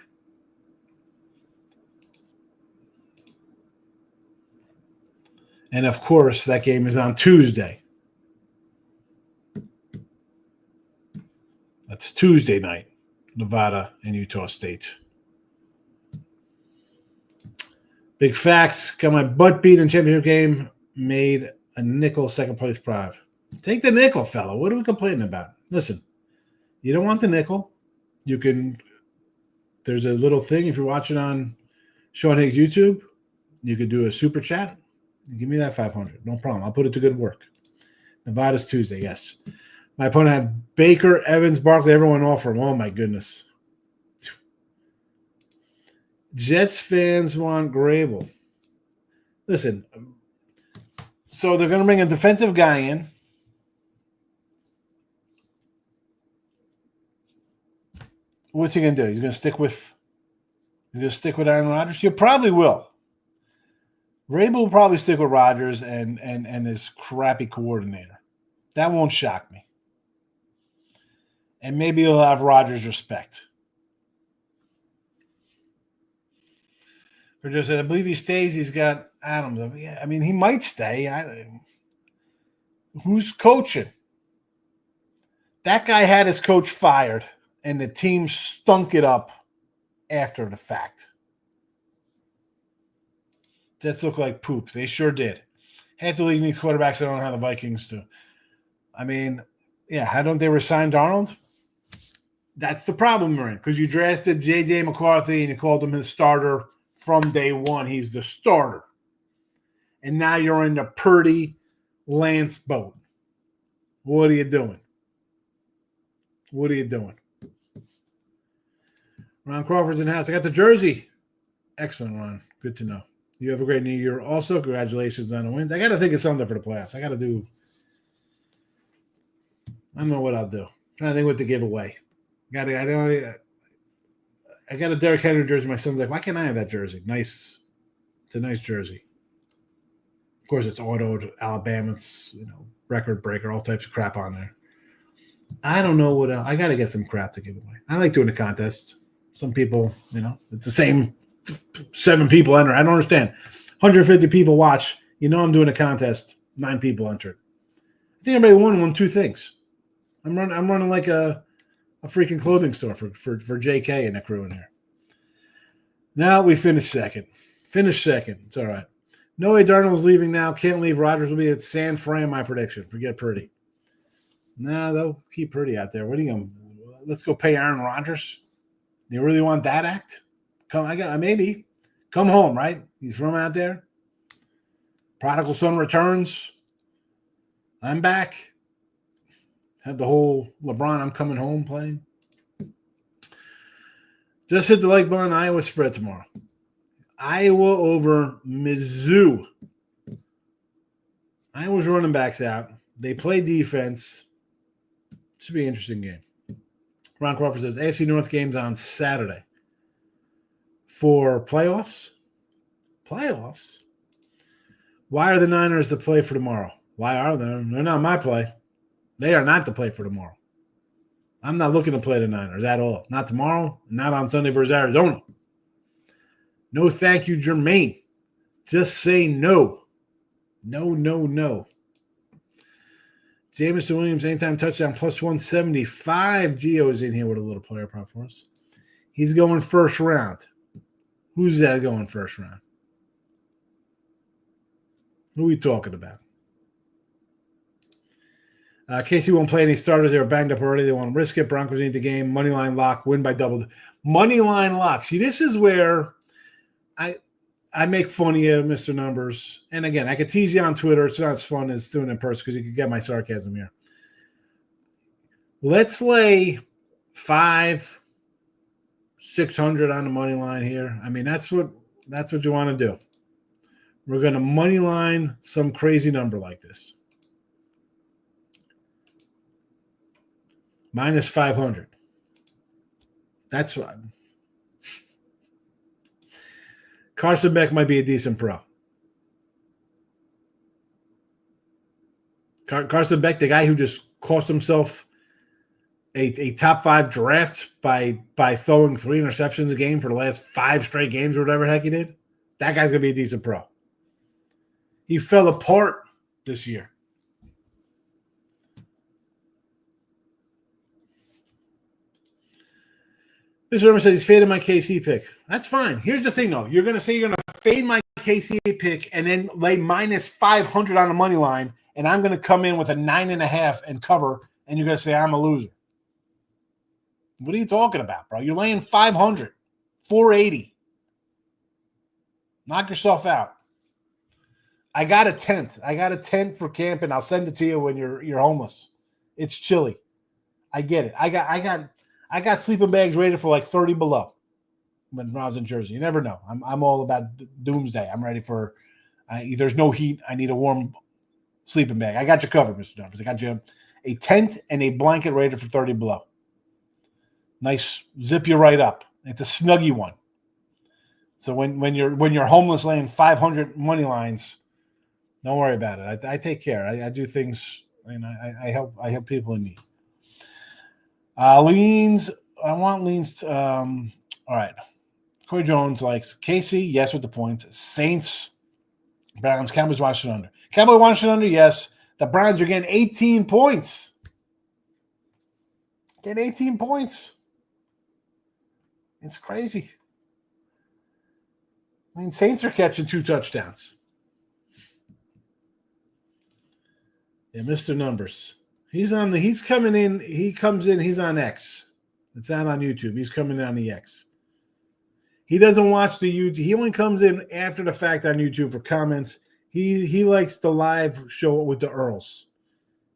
And, of course, that game is on Tuesday. That's Tuesday night, Nevada and Utah State. Big facts. Got my butt beat in championship game. Made a nickel second place prize. Take the nickel, fella. What are we complaining about? Listen, you don't want the nickel. You can – there's a little thing if you're watching on Sean Higgs' YouTube. You could do a super chat. Give me that 500. No problem. I'll put it to good work. Nevada's Tuesday, yes. My opponent had Baker, Evans, Barkley, everyone off from. Oh, my goodness. Jets fans want Grable. Listen, so they're going to bring a defensive guy in. What's he going to do? He's going to stick with Aaron Rodgers? He probably will. Vrabel will probably stick with Rodgers and his crappy coordinator. That won't shock me. And maybe he'll have Rodgers' respect. Or just, I believe he stays. He's got Adams. Yeah, I mean, he might stay. Who's coaching? That guy had his coach fired, and the team stunk it up after the fact. Jets look like poop. They sure did. Half the league needs quarterbacks. I don't know how the Vikings do. I mean, yeah, how don't they resign Darnold? That's the problem we're in, because you drafted J.J. McCarthy and you called him his starter from day one. He's the starter. And now you're in the Purdy Lance boat. What are you doing? What are you doing? Ron Crawford's in the house. I got the jersey. Excellent, Ron. Good to know. You have a great new year. Also, congratulations on the wins. I got to think of something for the playoffs. I got to do – I don't know what I'll do. I'm trying to think what to give away. I got a Derrick Henry jersey. My son's like, why can't I have that jersey? Nice. It's a nice jersey. Of course, it's autoed, Alabama. It's, record breaker, all types of crap on there. I don't know what else. I got to get some crap to give away. I like doing the contests. Some people, it's the same 7 people enter. I don't understand. 150 people watch. I'm doing a contest. 9 people entered. I think everybody won 2 things. I'm running like a freaking clothing store for JK and the crew in here. Now we finished second. It's all right. No way Darnold's leaving now. Can't leave. Rodgers will be at San Fran, my prediction. Forget Purdy. No, they'll keep Purdy out there. What are you going to – let's go pay Aaron Rodgers? You really want that act? Maybe. Come home, right? He's from out there. Prodigal son returns. I'm back. Have the whole LeBron, I'm coming home playing. Just hit the like button. Iowa spread tomorrow. Iowa over Mizzou. Iowa's running backs out. They play defense. Should be an interesting game. Ron Crawford says AFC North games on Saturday. For playoffs? Playoffs? Why are the Niners the play for tomorrow? Why are they? They're not my play. They are not the play for tomorrow. I'm not looking to play the Niners at all. Not tomorrow, not on Sunday versus Arizona. No, thank you, Jermaine. Just say no. No, no, no. Jameson Williams, anytime touchdown, plus 175. Gio is in here with a little player prop for us. He's going first round. Who's that going first round? Who are we talking about? KC won't play any starters. They were banged up already. They want to risk it. Broncos need the game. Moneyline lock. Win by double. Moneyline lock. See, this is where I make fun of you, Mr. Numbers. And again, I could tease you on Twitter. It's not as fun as doing it in person because you can get my sarcasm here. Let's lay 600 on the money line here. I mean, that's what you want to do. We're going to money line some crazy number like this. Minus 500. That's what. Carson Beck might be a decent pro. Carson Beck, the guy who just cost himself a top 5 draft by throwing 3 interceptions a game for the last 5 straight games or whatever the heck he did, that guy's going to be a decent pro. He fell apart this year. Mr. Rubber said he's fading my KC pick. That's fine. Here's the thing, though. You're going to say you're going to fade my KC pick and then lay minus 500 on the money line, and I'm going to come in with a 9.5 and cover, and you're going to say I'm a loser. What are you talking about, bro? You're laying 500, 480. Knock yourself out. I got a tent. I got a tent for camping. I'll send it to you when you're homeless. It's chilly. I get it. I got sleeping bags rated for like 30 below when I was in Jersey. You never know. I'm all about doomsday. I'm ready for there's no heat. I need a warm sleeping bag. I got you covered, Mr. Numbers. I got you a tent and a blanket rated for 30 below. Nice, zip you right up. It's a snuggy one. So when you're homeless laying 500 money lines, don't worry about it. I take care. I do things, and I help people in need. Leans. I want leans. All right. Corey Jones likes KC. Yes, with the points. Saints, Browns, Cowboys, Washington under. Cowboys, Washington under. Yes. The Browns are getting 18 points. Getting 18 points. It's crazy. I mean, Saints are catching 2 touchdowns. Yeah, Mr. Numbers. He's coming in. He comes in. He's on X. It's not on YouTube. He's coming in on the X. He doesn't watch the YouTube. He only comes in after the fact on YouTube for comments. He likes the live show with the Earls.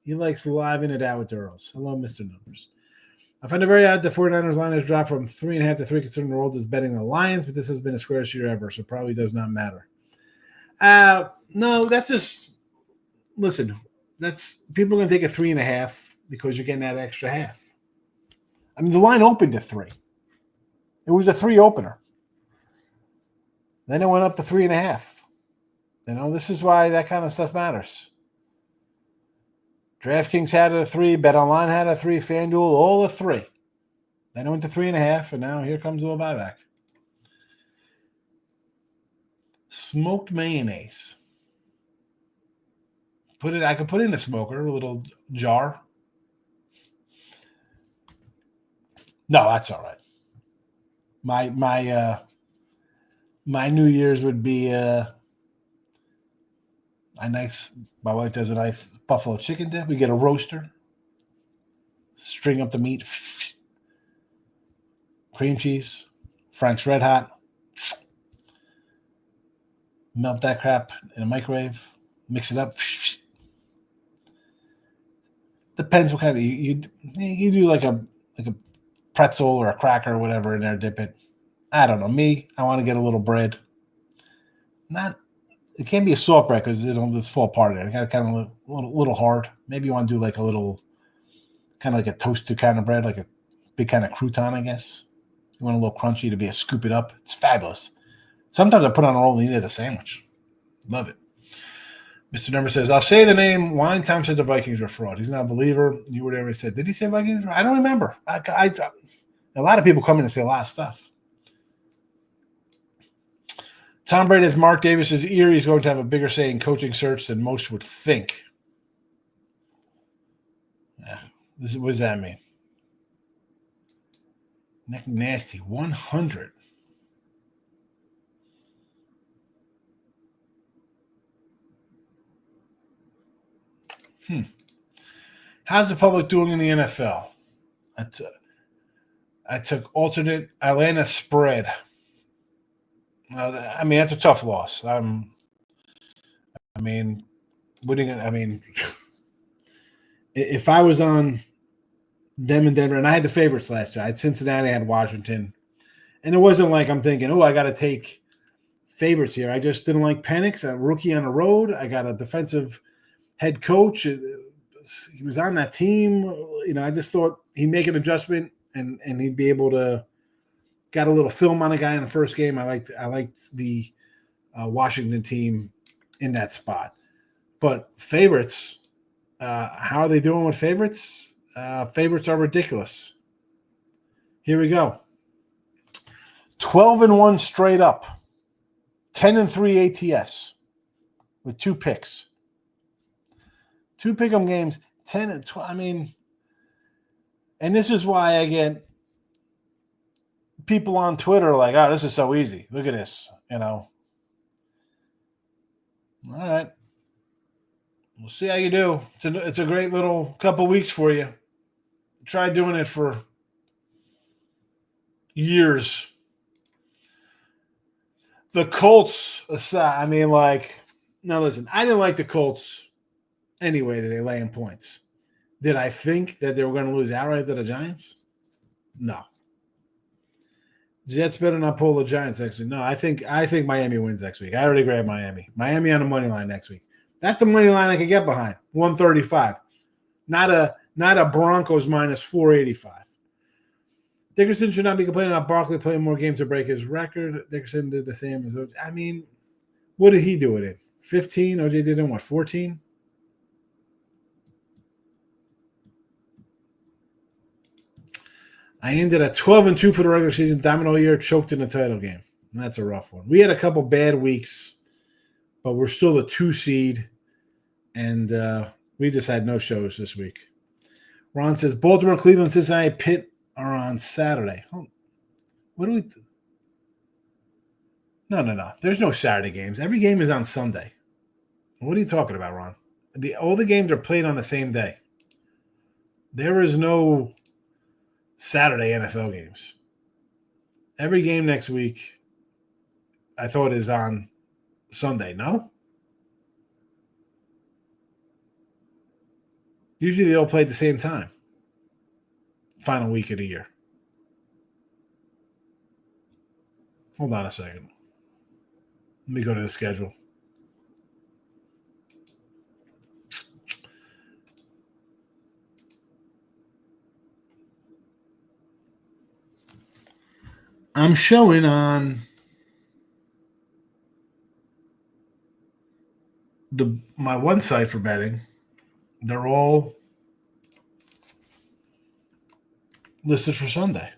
He likes living it out with the Earls. Hello, Mr. Numbers. I find it very odd the 49ers line has dropped from 3.5 to 3, considering the world is betting the Lions, but this has been the squarest year ever, so it probably does not matter. No, that's just – listen, that's – people are going to take a 3.5 because you're getting that extra half. I mean, the line opened to 3. It was a 3 opener. Then it went up to 3.5. You know, this is why that kind of stuff matters. DraftKings had a 3, BetOnline had a 3, FanDuel, all a 3. Then it went to 3.5, and now here comes a little buyback. Smoked mayonnaise. I could put it in a smoker, a little jar. No, that's all right. My New Year's would be my wife does a nice buffalo chicken dip. We get a roaster, string up the meat, cream cheese, Frank's Red Hot, melt that crap in a microwave, mix it up. Depends what kind of you do, like a pretzel or a cracker or whatever in there, dip it. I don't know. Me, I want to get a little bread. It can't be a soft bread because it'll just fall apart. It got kind of a little hard. Maybe you want to do like a little, kind of like a toasted kind of bread, like a big kind of crouton, I guess. You want a little crunchy to be a scoop it up. It's fabulous. Sometimes I put on a roll and eat it as a sandwich. Love it. Mr. Number says, I'll say the name. Wine Time said the Vikings were fraud. He's not a believer. You were there. He said, did he say Vikings? I don't remember. A lot of people come in and say a lot of stuff. Tom Brady has Mark Davis's ear. He's going to have a bigger say in coaching search than most would think. Yeah. What does that mean? Neck nasty. 100. How's the public doing in the NFL? I took alternate Atlanta spread. That's a tough loss. If I was on them in Denver, and I had the favorites last year, I had Cincinnati, I had Washington, and it wasn't like I'm thinking, I got to take favorites here. I just didn't like Penix, a rookie on the road. I got a defensive head coach. He was on that team. I just thought he'd make an adjustment and he'd be able to got a little film on a guy in the first game. I liked the Washington team in that spot. But favorites, how are they doing with favorites? Favorites are ridiculous. Here we go. 12-1 straight up. 10-3 ATS with 2 picks. 2 pick'em games, 10-12. And this is why I get people on Twitter like, oh, this is so easy. Look at this, All right. We'll see how you do. It's a great little couple weeks for you. Try doing it for years. The Colts aside, now listen, I didn't like the Colts anyway today laying points. Did I think that they were going to lose outright to the Giants? No. Jets better not pull the Giants next week. No, I think Miami wins next week. I already grabbed Miami. Miami on the money line next week. That's a money line I can get behind. 135. Not a Broncos minus 485. Dickerson should not be complaining about Barkley playing more games to break his record. Dickerson did the same as OJ. What did he do with it? 15? OJ did in what, 14? I ended at 12-2 for the regular season. Domino year, choked in the title game. And that's a rough one. We had a couple bad weeks, but we're still the 2 seed, and we just had no shows this week. Ron says Baltimore, Cleveland, Cincinnati, Pitt are on Saturday. What do we? No. There's no Saturday games. Every game is on Sunday. What are you talking about, Ron? All the games are played on the same day. There is no Saturday NFL games. Every game next week, I thought, is on Sunday. No? Usually they all play at the same time. Final week of the year. Hold on a second. Let me go to the schedule. I'm showing on my one site for betting. They're all listed for Sunday.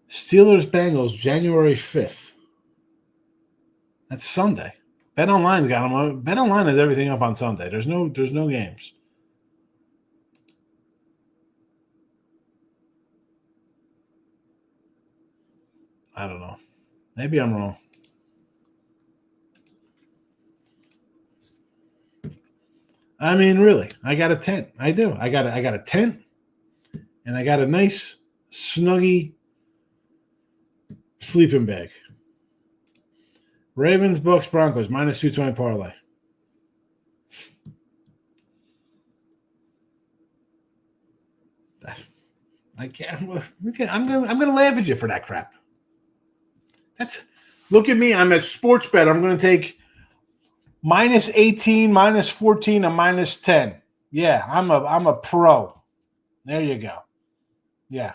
Steelers Bengals January 5th. That's Sunday. BetOnline's got them. BetOnline has everything up on Sunday. There's no games. I don't know. Maybe I'm wrong. Really, I got a tent. I do. I got a tent, and I got a nice snuggy sleeping bag. Ravens, Bucs, Broncos, minus 220 parlay. I can't. I'm gonna laugh at you for that crap. Look at me. I'm a sports bet. I'm going to take minus 18, minus 14, and minus 10. Yeah, I'm a pro. There you go. Yeah.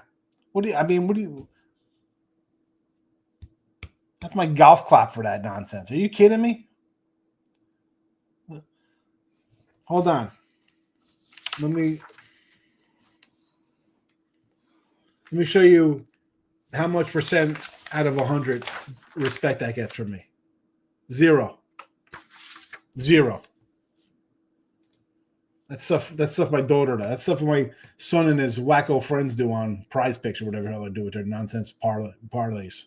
What do you? That's my golf clap for that nonsense. Are you kidding me? Hold on. Let me show you how much percent out of 100 respect that gets from me. 0. That's stuff my daughter does. That's stuff my son and his wacko friends do on Prize Picks or whatever the hell they do with their nonsense parlays.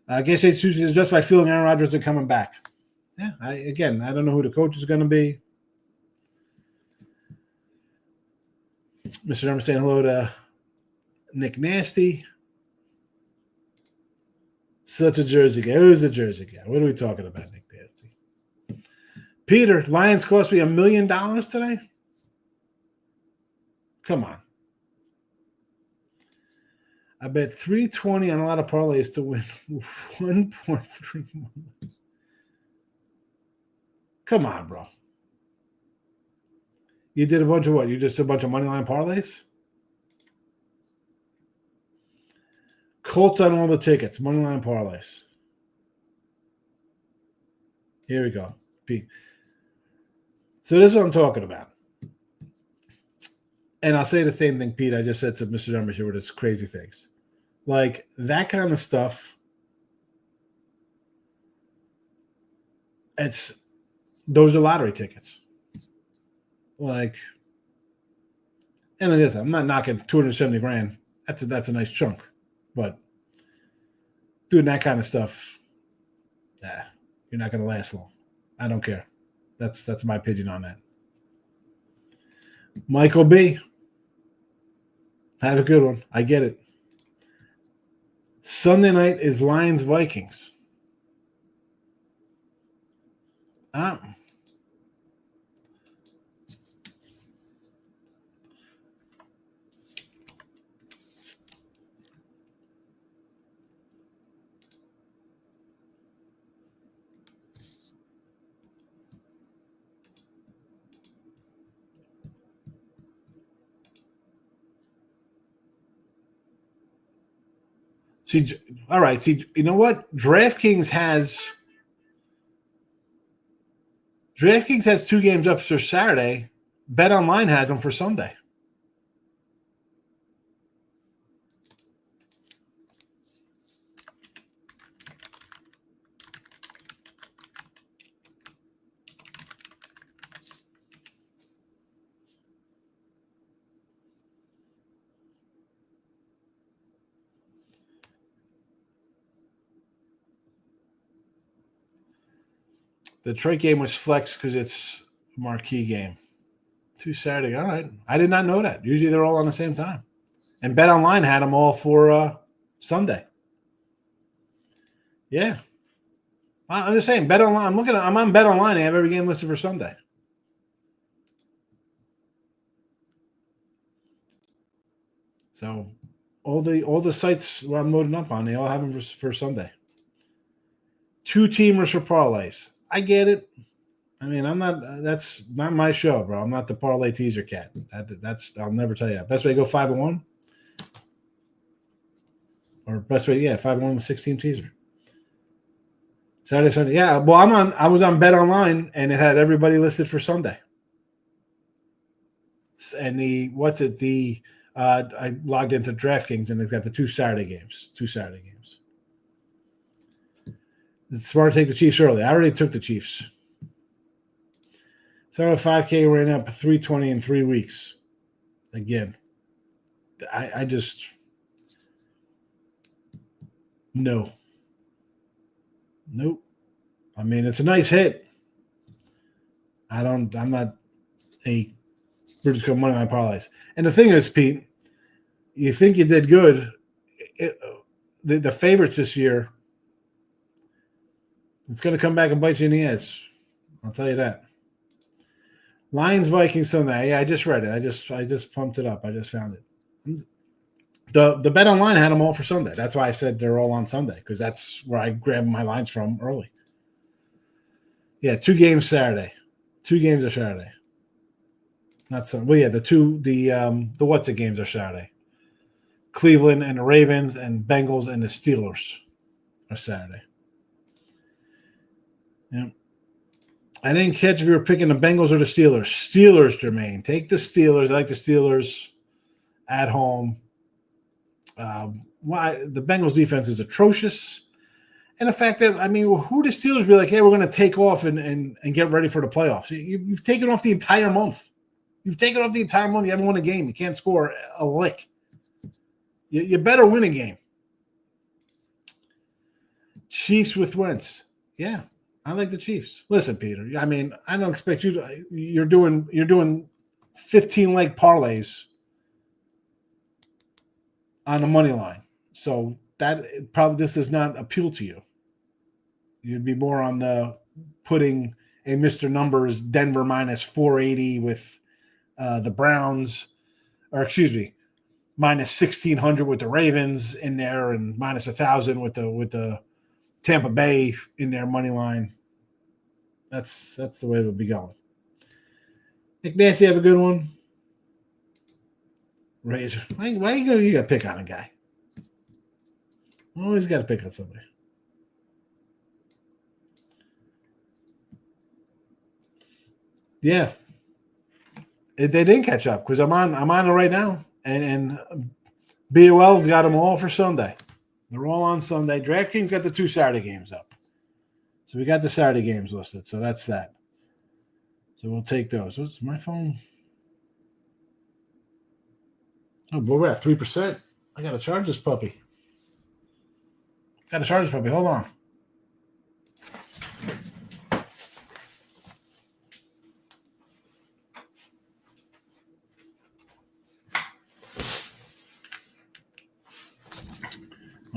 I guess it's just by feeling Aaron Rodgers are coming back. Yeah, I don't know who the coach is going to be. Mr. Number saying hello to Nick Nasty. Such a Jersey guy. Who's a Jersey guy? What are we talking about, Nick Nasty? Peter, Lions cost me $1 million today? Come on. I bet $320 on a lot of parlays to win 1.3. Come on, bro. You did a bunch of what? You just did a bunch of money line parlays? Colts on all the tickets, money line parlays. Here we go, Pete. So this is what I'm talking about. And I'll say the same thing, Pete, I just said to Mr. Numbers here with his crazy things. Like, that kind of stuff, those are lottery tickets. Like, and it is, I'm not knocking $270,000. That's a nice chunk. But doing that kind of stuff, you're not going to last long. I don't care. That's my opinion on that. Michael B. Have a good one. I get it. Sunday night is Lions Vikings. All right. See, you know what? DraftKings has 2 games up for Saturday. BetOnline has them for Sunday. The Detroit game was flexed because it's a marquee game. 2 Saturday. All right. I did not know that. Usually they're all on the same time. And BetOnline had them all for Sunday. Yeah. I'm just saying, BetOnline. I'm on BetOnline. They have every game listed for Sunday. So all the sites where I'm loading up on, they all have them for Sunday. 2 teamers for parlays. I get it. I mean, that's not my show, bro. I'm not the parlay teaser cat. I'll never tell you that. Best way to go 5-1? Or best way, 5-1 16 teaser. Saturday, Sunday. Yeah, well, I was on BetOnline and it had everybody listed for Sunday. And I logged into DraftKings and it's got the 2 Saturday games. It's smart to take the Chiefs early. I already took the Chiefs. So 5K ran up 320 in 3 weeks. Again, I just no. Nope. I mean, it's a nice hit. I'm not we're just going money on parlays. And the thing is, Pete, you think you did good. The favorites this year, it's going to come back and bite you in the ass. I'll tell you that. Lions Vikings Sunday. Yeah, I just read it. I just pumped it up. I just found it. The bet online had them all for Sunday. That's why I said they're all on Sunday, because that's where I grabbed my lines from early. Yeah, 2 games Saturday. 2 games are Saturday. Not Sunday. Well, yeah, the what's it games are Saturday. Cleveland and the Ravens and Bengals and the Steelers are Saturday. Yeah. I didn't catch if you were picking the Bengals or the Steelers. Steelers, Jermaine. Take the Steelers. I like the Steelers at home. Why the Bengals defense is atrocious. And the fact that, I mean, who the Steelers be like, hey, we're going to take off and get ready for the playoffs. You've taken off the entire month. You've taken off the entire month. You haven't won a game. You can't score a lick. You better win a game. Chiefs with Wentz. Yeah, I like the Chiefs. Listen, Peter, I mean, I don't expect you to – you're doing 15-leg parlays on the money line. So that probably this does not appeal to you. You'd be more on the putting a Mr. Numbers Denver minus 480 with the Browns, or excuse me, minus 1,600 with the Ravens in there, and minus 1,000 with the Tampa Bay in their money line. That's the way it would be going. Nick Nancy, have a good one. Razor, why you got to pick on a guy? Always got to pick on somebody. Yeah, they didn't catch up because I'm on it right now, and BOL's got them all for Sunday. They're all on Sunday. DraftKings got the 2 Saturday games up, so we got the Saturday games listed. So that's that. So we'll take those. What's my phone? Oh, boy, we're at 3%. I got to charge this puppy. Hold on.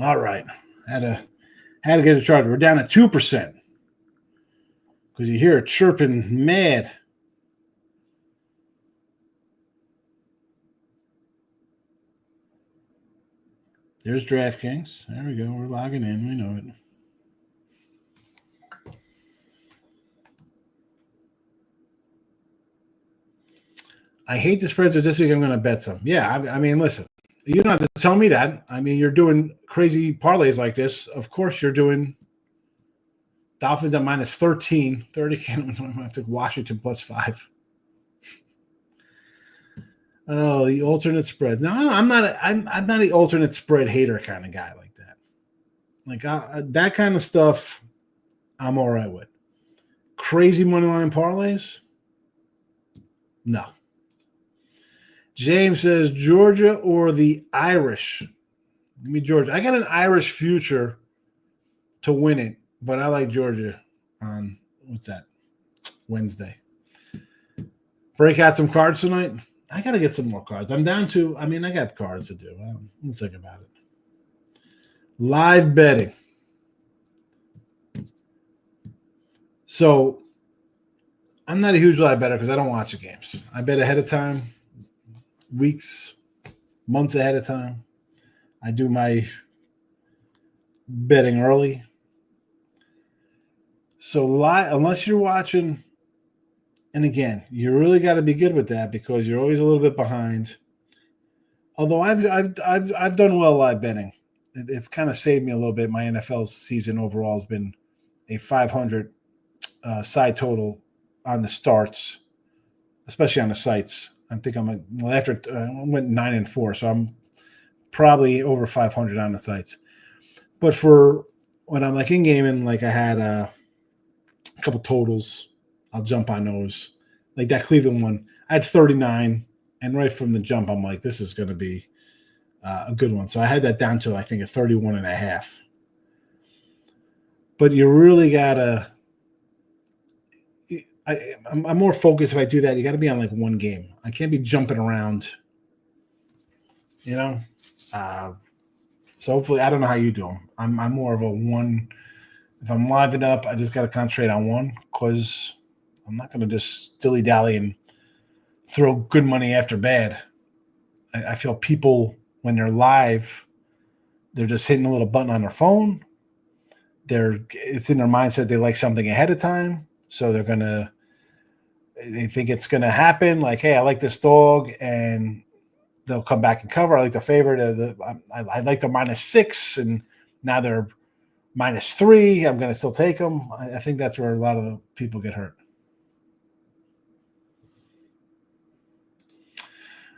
All right. Had to get a charger. We're down at 2% because you hear it chirping mad. There's DraftKings. There we go. We're logging in. We know it. I hate the spreads, but this week I'm going to bet some. Yeah, I mean, listen. You don't have to tell me that. I mean, you're doing crazy parlays like this. Of course you're doing Dolphins at minus 13. 30 can't have to Washington plus 5. Oh, the alternate spreads. No, I'm not the alternate spread hater kind of guy like that. Like that kind of stuff, I'm all right with. Crazy money line parlays? No. James says Georgia or the Irish. Give me Georgia. I got an Irish future to win it, but I like Georgia on what's that? Wednesday. Break out some cards tonight. I got to get some more cards. I'm down to, I mean, I got cards to do. We'll think about it. Live betting. So I'm not a huge live better because I don't watch the games. I bet ahead of time, weeks, months ahead of time. I do my betting early. So unless you're watching, and again, you really got to be good with that because you're always a little bit behind. Although I've done well live betting, it's kind of saved me a little bit. My NFL season overall has been a 500 side total on the starts, especially on the sites. I think I went 9-4, so I'm probably over 500 on the sites. But for when I'm like in gaming, like I had a couple totals. I'll jump on those. Like that Cleveland one, I had 39, and right from the jump, I'm like, this is going to be a good one. So I had that down to, I think, a 31.5. But you really got to – I'm more focused if I do that. You got to be on like one game. I can't be jumping around, you know. So hopefully – I don't know how you do them. I'm more of a one – if I'm live it up, I just got to concentrate on one because – I'm not going to just dilly-dally and throw good money after bad. I feel people when they're live, they're just hitting a little button on their phone. It's in their mindset they like something ahead of time, so they think it's gonna happen. Like, hey, I like this dog, and they'll come back and cover. I like the favorite. I like the -6, and now they're -3. I'm gonna still take them. I think that's where a lot of the people get hurt.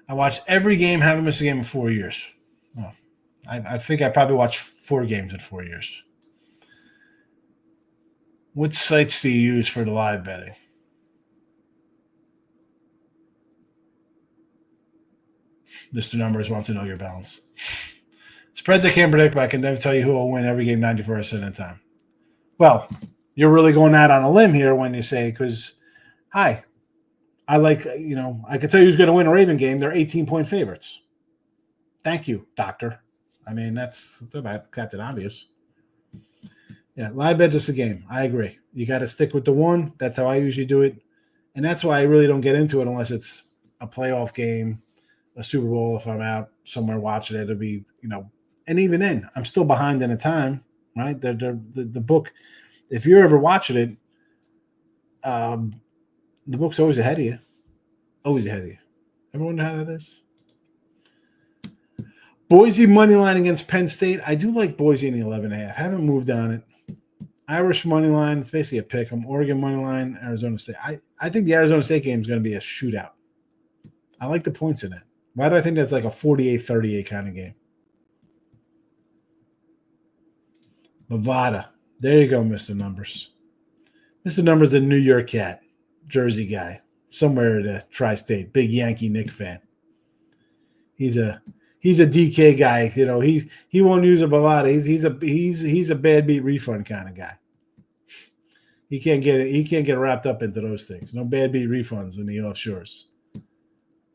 I watched every game. Haven't missed a game in 4 years. Oh, I think I probably watched 4 games in 4 years. What sites do you use for the live betting? Mr. Numbers wants to know your balance. Spreads I can't predict, but I can never tell you who will win every game 94% of the time. Well, you're really going out on a limb here when you say, because, hi, I like, I can tell you who's going to win a Raven game. They're 18-point favorites. Thank you, doctor. I mean, that's about Captain Obvious. Yeah, live bet just a game. I agree. You got to stick with the one. That's how I usually do it. And that's why I really don't get into it unless it's a playoff game, a Super Bowl. If I'm out somewhere watching it, it'll be, and even then, I'm still behind in the time, right? The book, if you're ever watching it, the book's always ahead of you. Always ahead of you. Ever wonder how that is? Boise money line against Penn State. I do like Boise in the 11.5. Haven't moved on it. Irish money line. It's basically a pick. Oregon money line, Arizona State. I think the Arizona State game is going to be a shootout. I like the points in it. Why do I think that's like a 48-38 kind of game? Bovada. There you go, Mr. Numbers. Mr. Numbers, a New York cat, Jersey guy, somewhere at the tri-state, big Yankee Knick fan. He's a DK guy. He won't use a Bovada. He's a bad beat refund kind of guy. He can't get wrapped up into those things. No bad beat refunds in the offshores.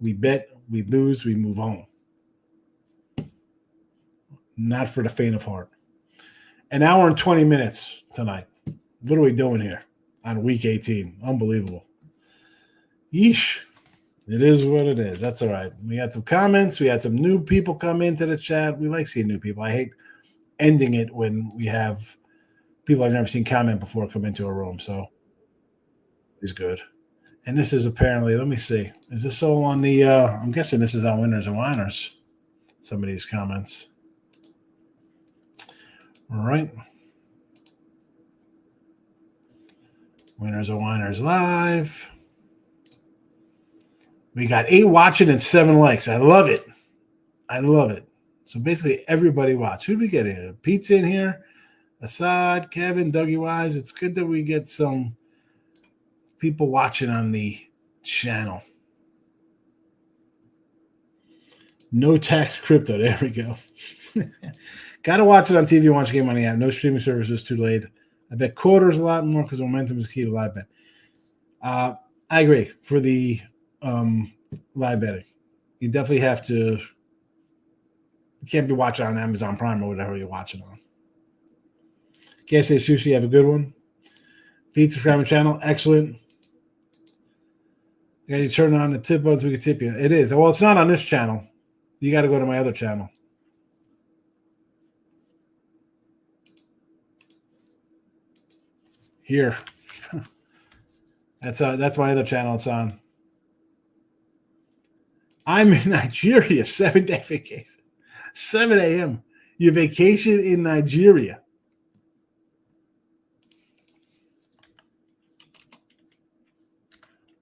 We bet, we lose, we move on. Not for the faint of heart. An hour and 20 minutes tonight. What are we doing here on week 18? Unbelievable. Yeesh. It is what it is. That's all right. We had some comments. We had some new people come into the chat. We like seeing new people. I hate ending it when we have people I've never seen comment before come into a room. So it's good. And this is apparently, let me see. Is this all on the, I'm guessing this is on Winners and Whiners. Some of these comments. All right. Winners and Whiners live. We got 8 watching and 7 likes. I love it. I love it. So basically everybody watch. Who did we get in here? Pete's in here. Assad, Kevin, Dougie Wise. It's good that we get some people watching on the channel. No tax crypto. There we go. Got to watch it on TV. Watch a game on the app. No streaming services too late. I bet quarters a lot more because momentum is key to live bet. I agree. For the live betting, you definitely have to. You can't be watching on Amazon Prime or whatever you're watching on. Can't say sushi. Have a good one. Pete, subscribe to the channel. Excellent. You got to turn on the tip buttons. We can tip you. It is. Well, it's not on this channel. You got to go to my other channel. Here. That's my other channel it's on. I'm in Nigeria, 7-day vacation. 7 a.m. You vacation in Nigeria.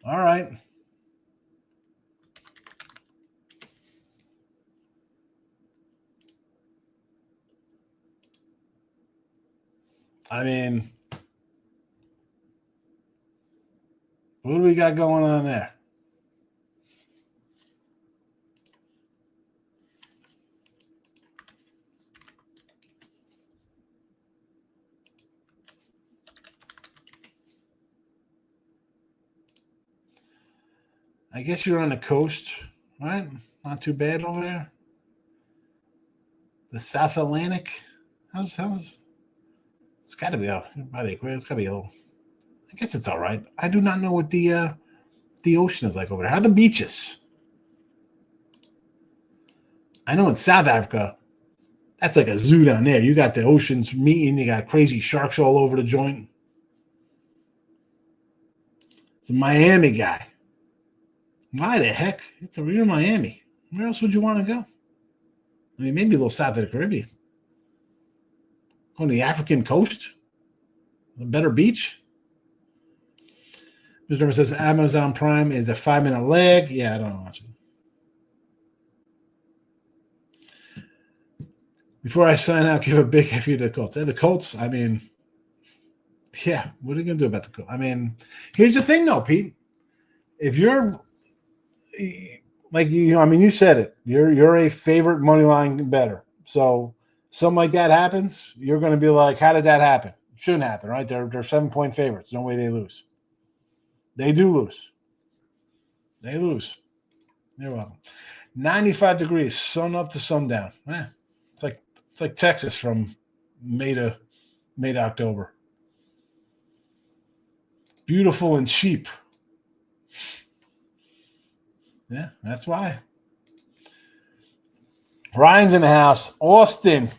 All right. I mean, what do we got going on there? I guess you're on the coast, right? Not too bad over there. The South Atlantic. How's it's got to be by the equator. It's got to be a little. I guess it's all right. I do not know what the ocean is like over there. How are the beaches? I know in South Africa, that's like a zoo down there. You got the oceans meeting. You got crazy sharks all over the joint. It's a Miami guy. Why the heck? You're in Miami. Where else would you want to go? I mean, maybe a little south of the Caribbean. On the African coast? A better beach? Mr. Number says Amazon Prime is a 5-minute lag. Yeah, I don't watch it. Before I sign out, give a big F you to the Colts. The Colts, I mean, yeah, what are you going to do about the Colts? I mean, here's the thing, though, Pete. If you're like you said it. You're a favorite money line better. So something like that happens, you're going to be like, how did that happen? It shouldn't happen, right? They're 7-point favorites. No way they lose. They do lose. They lose. You're welcome. 95 degrees, sun up to sundown. It's like Texas from May to October. Beautiful and cheap. Yeah, that's why. Ryan's in the house. Austin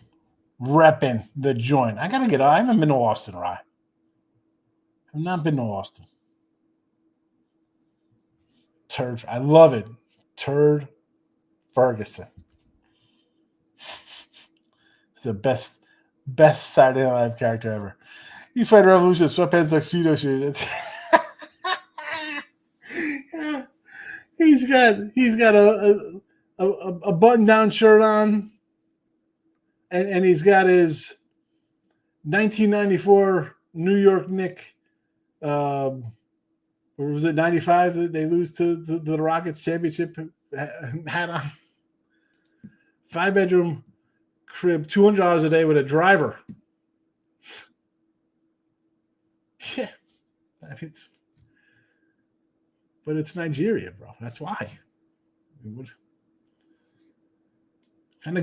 repping the joint. I haven't been to Austin, Ryan. I've not been to Austin. Turd. I love it. Turd Ferguson. It's the best Saturday Night Live character ever. He's fighting Revolution, sweatpants, tuxedo shoes. He's got a button-down shirt on, and he's got his 1994 New York Knicks. Or was it 95 that they lose to the Rockets championship hat on? 5-bedroom crib, $200 a day with a driver. Yeah, but it's Nigeria, bro. That's why. What kind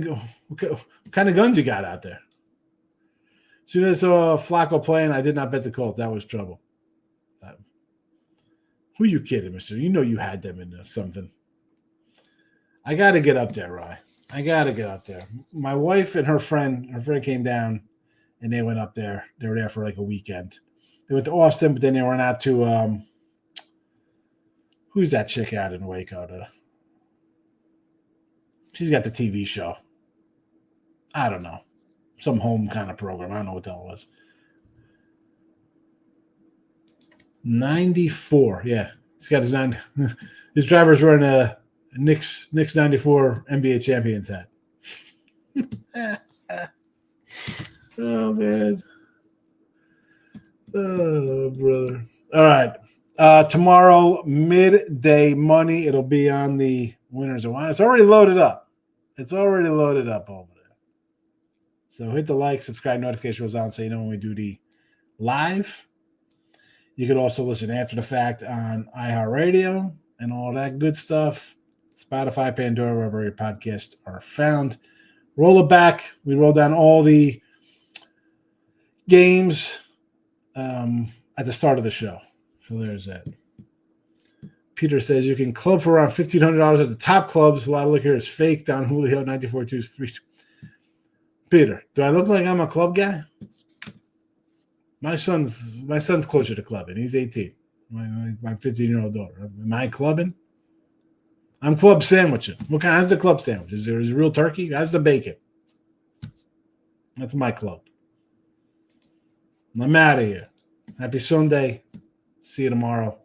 of guns you got out there? As soon as I saw Flacco playing, I did not bet the Colts. That was trouble. Who are you kidding, mister? You know you had them in something. I got to get up there, Rye. I got to get up there. My wife and her friend came down, and they went up there. They were there for like a weekend. They went to Austin, but then they went out to who's that chick out in Waco? She's got the TV show. I don't know. Some home kind of program. I don't know what that was. 94. Yeah. He's got his driver's wearing a Knicks 94 NBA champions hat. Oh, man. Oh, brother. All right. Tomorrow, midday money. It'll be on the Winners of Wine. It's already loaded up. Over there. So hit the like, subscribe, notification goes on so you know when we do the live. You could also listen after the fact on iHeartRadio and all that good stuff. Spotify, Pandora, wherever your podcasts are found. Roll it back. We roll down all the games at the start of the show. So there's that. Peter says you can club for around $1,500 at the top clubs. A lot of liquor is fake. Don Julio, 94.23. Peter, do I look like I'm a club guy? My son's closer to clubbing. He's 18. My 15-year-old daughter. Am I clubbing? I'm club sandwiching. How's the club sandwich? Is there real turkey? How's the bacon? That's my club. I'm out of here. Happy Sunday. See you tomorrow.